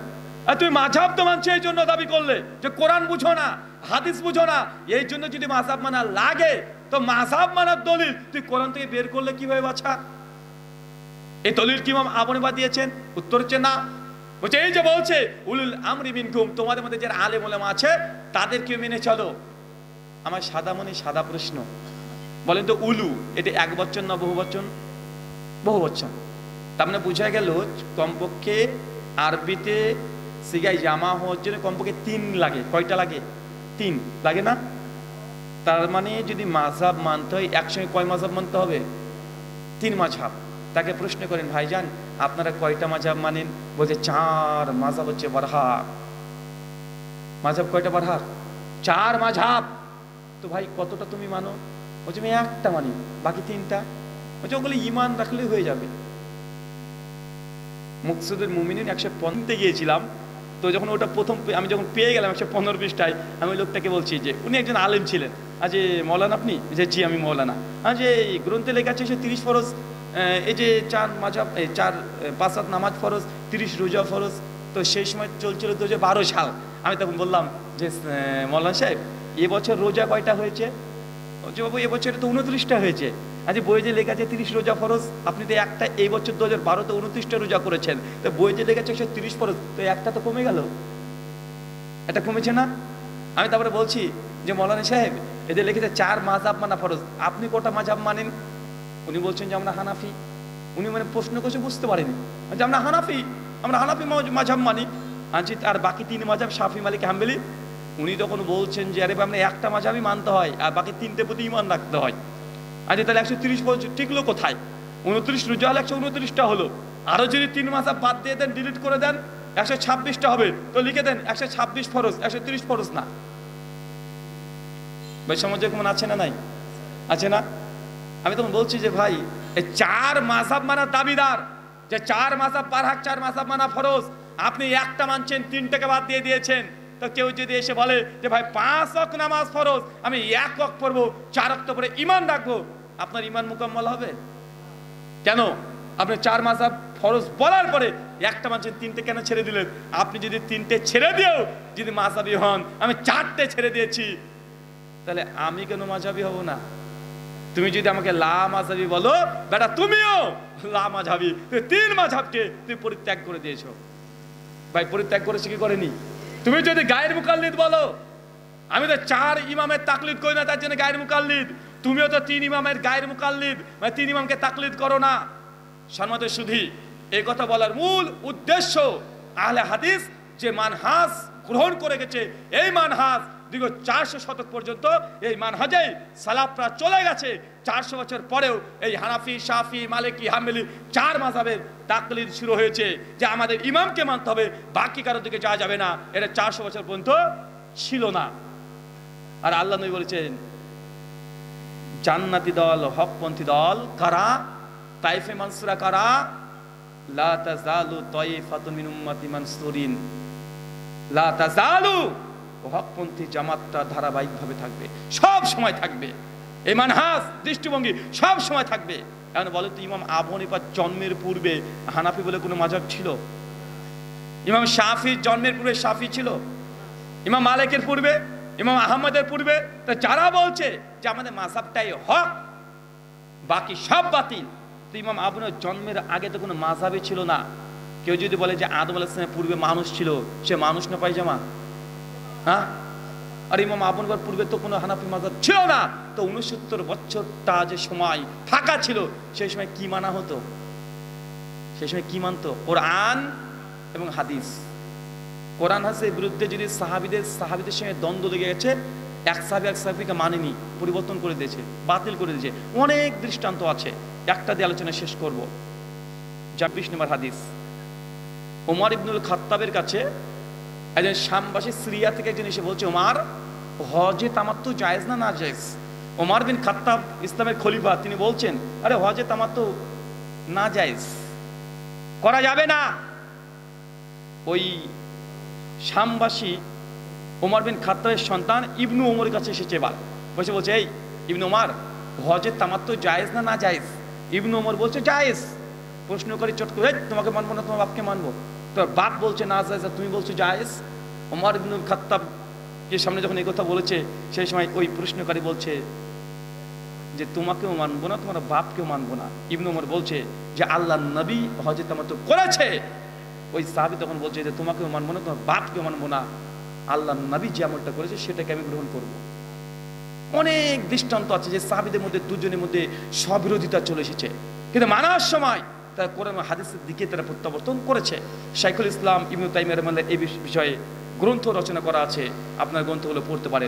আর তুমি মাযহাব তো মানছো এই জন্য দাবি করলে যে কোরআন বুঝো না, হাদিস বুঝো না, এই জন্য যদি মাযহাব মানা লাগে তো মাযহাব মানার দলিল তুই কোরআন থেকে বের করলে কিভাবে বাছা? এই দলিল কি ইমাম আবু হানিফা দিয়েছেন? উত্তর হচ্ছে না। বলছে এই যে বলছে উলুল আমরি মিনকুম, তোমাদের মধ্যে যারা আলেম ওলামা আছে তাদেরকে মেনে চলো। আমার সাদা মনে সাদা প্রশ্ন, বলেন তো উলু এটা এক বচন না বহু বচন? বহু বচন। তার মানে বোঝা গেল কমপক্ষে আরবিতে সিগাই জামা হওয়ার জন্য কমপক্ষে 3 লাগে। কয়টা লাগে? 3 লাগে না? তার মানে যদি মাযহাব মানতে হয় একসঙ্গে কয় মাযহাব মানতে হবে? 3 মাযহাব। তাকে প্রশ্ন করেন ভাইজান আপনারা কয়টা মাযহাব মানেন? বলছে 4 মাযহাব হচ্ছে বারহাক। মাযহাব কয়টা বারহাক? 4 মাযহাব। তো ভাই কতটা তুমি মানো? বলছে আমি একটা মানি, বাকি 3টা। বলছে ওগুলো ঈমান রাখলেই হয়ে যাবে। মুকসুদুল মুমিনিন 115 গিয়েছিলাম, তো যখন ওটা প্রথম আমি যখন পেয়ে গেলাম 115 পৃষ্ঠায়, আমি লোকটাকে বলছি যে উনি একজন আলেম ছিলেন, আজ মৌলানা আপনি? যে জি আমি মৌলানা। আজ এই গ্রন্থে লেখা আছে 30 ফরজ, এই যে 4 মাযহাব, 5 ওয়াক্ত নামাজ ফরজ, 30 রোজা ফরজ। তো সেই সময় চলছিল 2012 সাল। আমি তখন বললাম যে মৌলানা সাহেব এবছর রোজা কয়টা হয়েছে? যে বাবু এবছর তো 29টা হয়েছে। আজ বইয়ে যে লেখা আছে 30 রোজা ফরজ, আপনি তো একটা এই বছর 2012-তে 29টা রোজা করেছেন, তো বইয়ে যে লেখা আছে 30 ফরজ, তো একটা তো কমে গেল, এটা কমেছে না? আমি তারপরে বলছি যে মৌলানা সাহেব এদের লিখেছে 4 মাযহাব মানা ফরজ, আপনি কটা মাযহাব মানেন? উনি বলছেন যে আমরা হানাফি। উনি মানে প্রশ্ন করছে বুঝতে পারেনি যে আমরা হানাফি মাযহাব মানি। আনছি আর বাকি 3 মাযহাব শাফি মালিক হাম্বলি। উনি তখন বলছেন যে আরে আমরা একটা মাযহাবই মানতে হয় আর বাকি 3টে প্রতি ঈমান রাখতে হয়। আজ তাহলে 130 ফরজ টিকলো কোথায়? 29 রোজা হলে 129টা হলো। আরো যদি 3 মাযহাব বাদ দিয়ে দেন, ডিলিট করে দেন, 126টা হবে। তো লিখে দেন 126 ফরজ, 130 ফরজ না। ভাই সমাজে কেমন আছে না? নাই আছে না? আমি তখন বলছি যে ভাই এই 4 মাযহাব মানা দাবিদার, যে 4 মাযহাব বারহাক, 4 মাযহাব মানা ফরজ, আপনি একটা মানছেন, 3টাকে বাদ দিয়ে দিয়েছেন। তো কেউ যদি এসে বলে যে ভাই 5 ওয়াক্ত নামাজ ফরজ, আমি 1 ওয়াক্ত পড়বো, 4 ওয়াক্ত পরে ঈমান রাখবো, আপনার ঈমান মুকাম্মাল হবে? কেন? আপনি 4 মাযহাব ফরজ বলার পরে একটা মানছেন, 3টে কেন ছেড়ে দিলেন? আপনি যদি 3টে ছেড়ে দিও যদি মাযহাবী হন, আমি 4টে ছেড়ে দিয়েছি, তাহলে আমি কেন মাযহাবী হব না? তুমি যদি আমাকে লা মাযহাবি বলো, বেটা তুমিও লা মাযহাবি, তুমি 3 মাযহাবকে তুমি পরিত্যাগ করে দিয়েছো। ভাই পরিত্যাগ করেছে কি করেনি? তুমি যদি গায়ের মুকাল্লিদ বলো, আমি তো 4 ইমামের তাকলিদ করি না তার জন্য গায়ের মুকাল্লিদ, তুমিও তো 3 ইমামের গায়ের মুকাল্লিদ, মানে 3 ইমামকে তাকলিদ করো না। সম্মানিত সুধী, এই কথা বলার মূল উদ্দেশ্য আহলে হাদিস যে মানহাজ গ্রহণ করে গেছে, এই মানহাজ দীর্ঘ 400 শতক পর্যন্ত এই মানহাজেই সালাফরা চলে গেছে। 400 বছর পরেও এই হানাফি, শাফি, মালিকি, হাম্বলি 4 মাযহাবের তাকলিদ শুরু হয়েছে যে আমাদের ইমামকে মানতে হবে, বাকি কারোর দিকে যাওয়া যাবে না। এটা 400 বছর পর্যন্ত ছিল না। আর আল্লাহ নবী বলেছেন জান্নাতি দল, হকপন্থী দল কারা? তাইফে মানসুরা কারা? লা তাজালু তাইফাতুন মিন উম্মতি মানসুরিন, লা তাজালু, হকপন্থী জামাতটা ধারাবাহিকভাবে থাকবে, সব সময় থাকবে। এই মানহাজ দৃষ্টিভঙ্গি সব সময় থাকবে। এখন বলে তো ইমাম আবু হানিফার জন্মের পূর্বে হানাফি বলে কোনো মাযহাব ছিল? ইমাম শাফির জন্মের পূর্বে শাফি ছিল? ইমাম মালিকের পূর্বে, ইমাম আহমদের পূর্বে? তা যারা বলছে যে আমাদের মাযহাবটাই হক, বাকি সব বাতিল, তো ইমাম আবু হানিফার জন্মের আগে তো কোনো মাযহাবই ছিল না। কেউ যদি বলে যে আদম আলাইহিস সালামের পূর্বে মানুষ ছিল, সে মানুষ না পায়জামা? হ্যাঁ? আর ইমাম আবু হানিফার পূর্বে তো কোনো হানাফি মাযহাব ছিল না। তো 69 বছরটা যে সময় ফাঁকা ছিল, সেই সময় কি মানা হতো? সেই সময় কি মানতো? কোরআন এবং হাদিস। কোরআন হাদিসের বিরুদ্ধে যদি সাহাবীদের সঙ্গে দ্বন্দ্ব লেগে গেছে, এক সাহাবীকে মানেনি, পরিবর্তন করে দিয়েছে, বাতিল করে দিয়েছে, অনেক দৃষ্টান্ত আছে। একটা দিয়ে আলোচনা শেষ করব। 26 নম্বর হাদিস, ওমর ইবনুল খাত্তাবের কাছে একজন শামবাসী সিরিয়া থেকে একজন এসে বলছে, ওমর হজে তামাত্তু জায়েজ না না জায়েজ? ওমর বিন খাত্তাব ইসলামের খলিফা, তিনি বলছেন আরে হজে তামাত্তু না জায়েজ, করা যাবে না। ওই শামবাসী ওমর বিন খাত্তাবের সন্তান ইবনু ওমরের কাছে এসেছে, বলছে এই ইবনু ওমর, হজে তামাত্তু জায়েজ না না জায়েজ? ইবনু ওমর বলছে জায়েজ। প্রশ্ন করে চট করে, তোমাকে মানবো না, তোমার বাপকে মানবো? তোর বাপ বলছে না জায়েজ, তুমি বলছো জায়েজ। ওমর ইবনুল খাত্তাবের সামনে যখন এই কথা বলেছে, সেই সময় ওই প্রশ্নকারী বলছে যে তোমাকেও মানবো না, তোমার বাপকেও মানবো না। ইবনু ওমর বলছে যে আল্লাহর নবী হজে তামাত্তু করেছে। ওই সাহাবী তখন বলছে যে তোমাকেও মানবো না, তোমার বাপকেও মানবো না, আল্লাহর নবী যে আমলটা করেছে সেটাকে আমি গ্রহণ করব। অনেক দৃষ্টান্ত আছে যে সাহাবীদের মধ্যে দুজনের মধ্যে স্ববিরোধিতা চলে এসেছে, কিন্তু মানার সময় তারা কোরআন হাদিসের দিকে তারা প্রত্যাবর্তন করেছে। শাইখুল ইসলাম ইবনে তাইমিয়া রাহিমাহুল্লাহ এই বিষয়ে গ্রন্থ রচনা করা আছে, আপনার গ্রন্থগুলো পড়তে পারেন।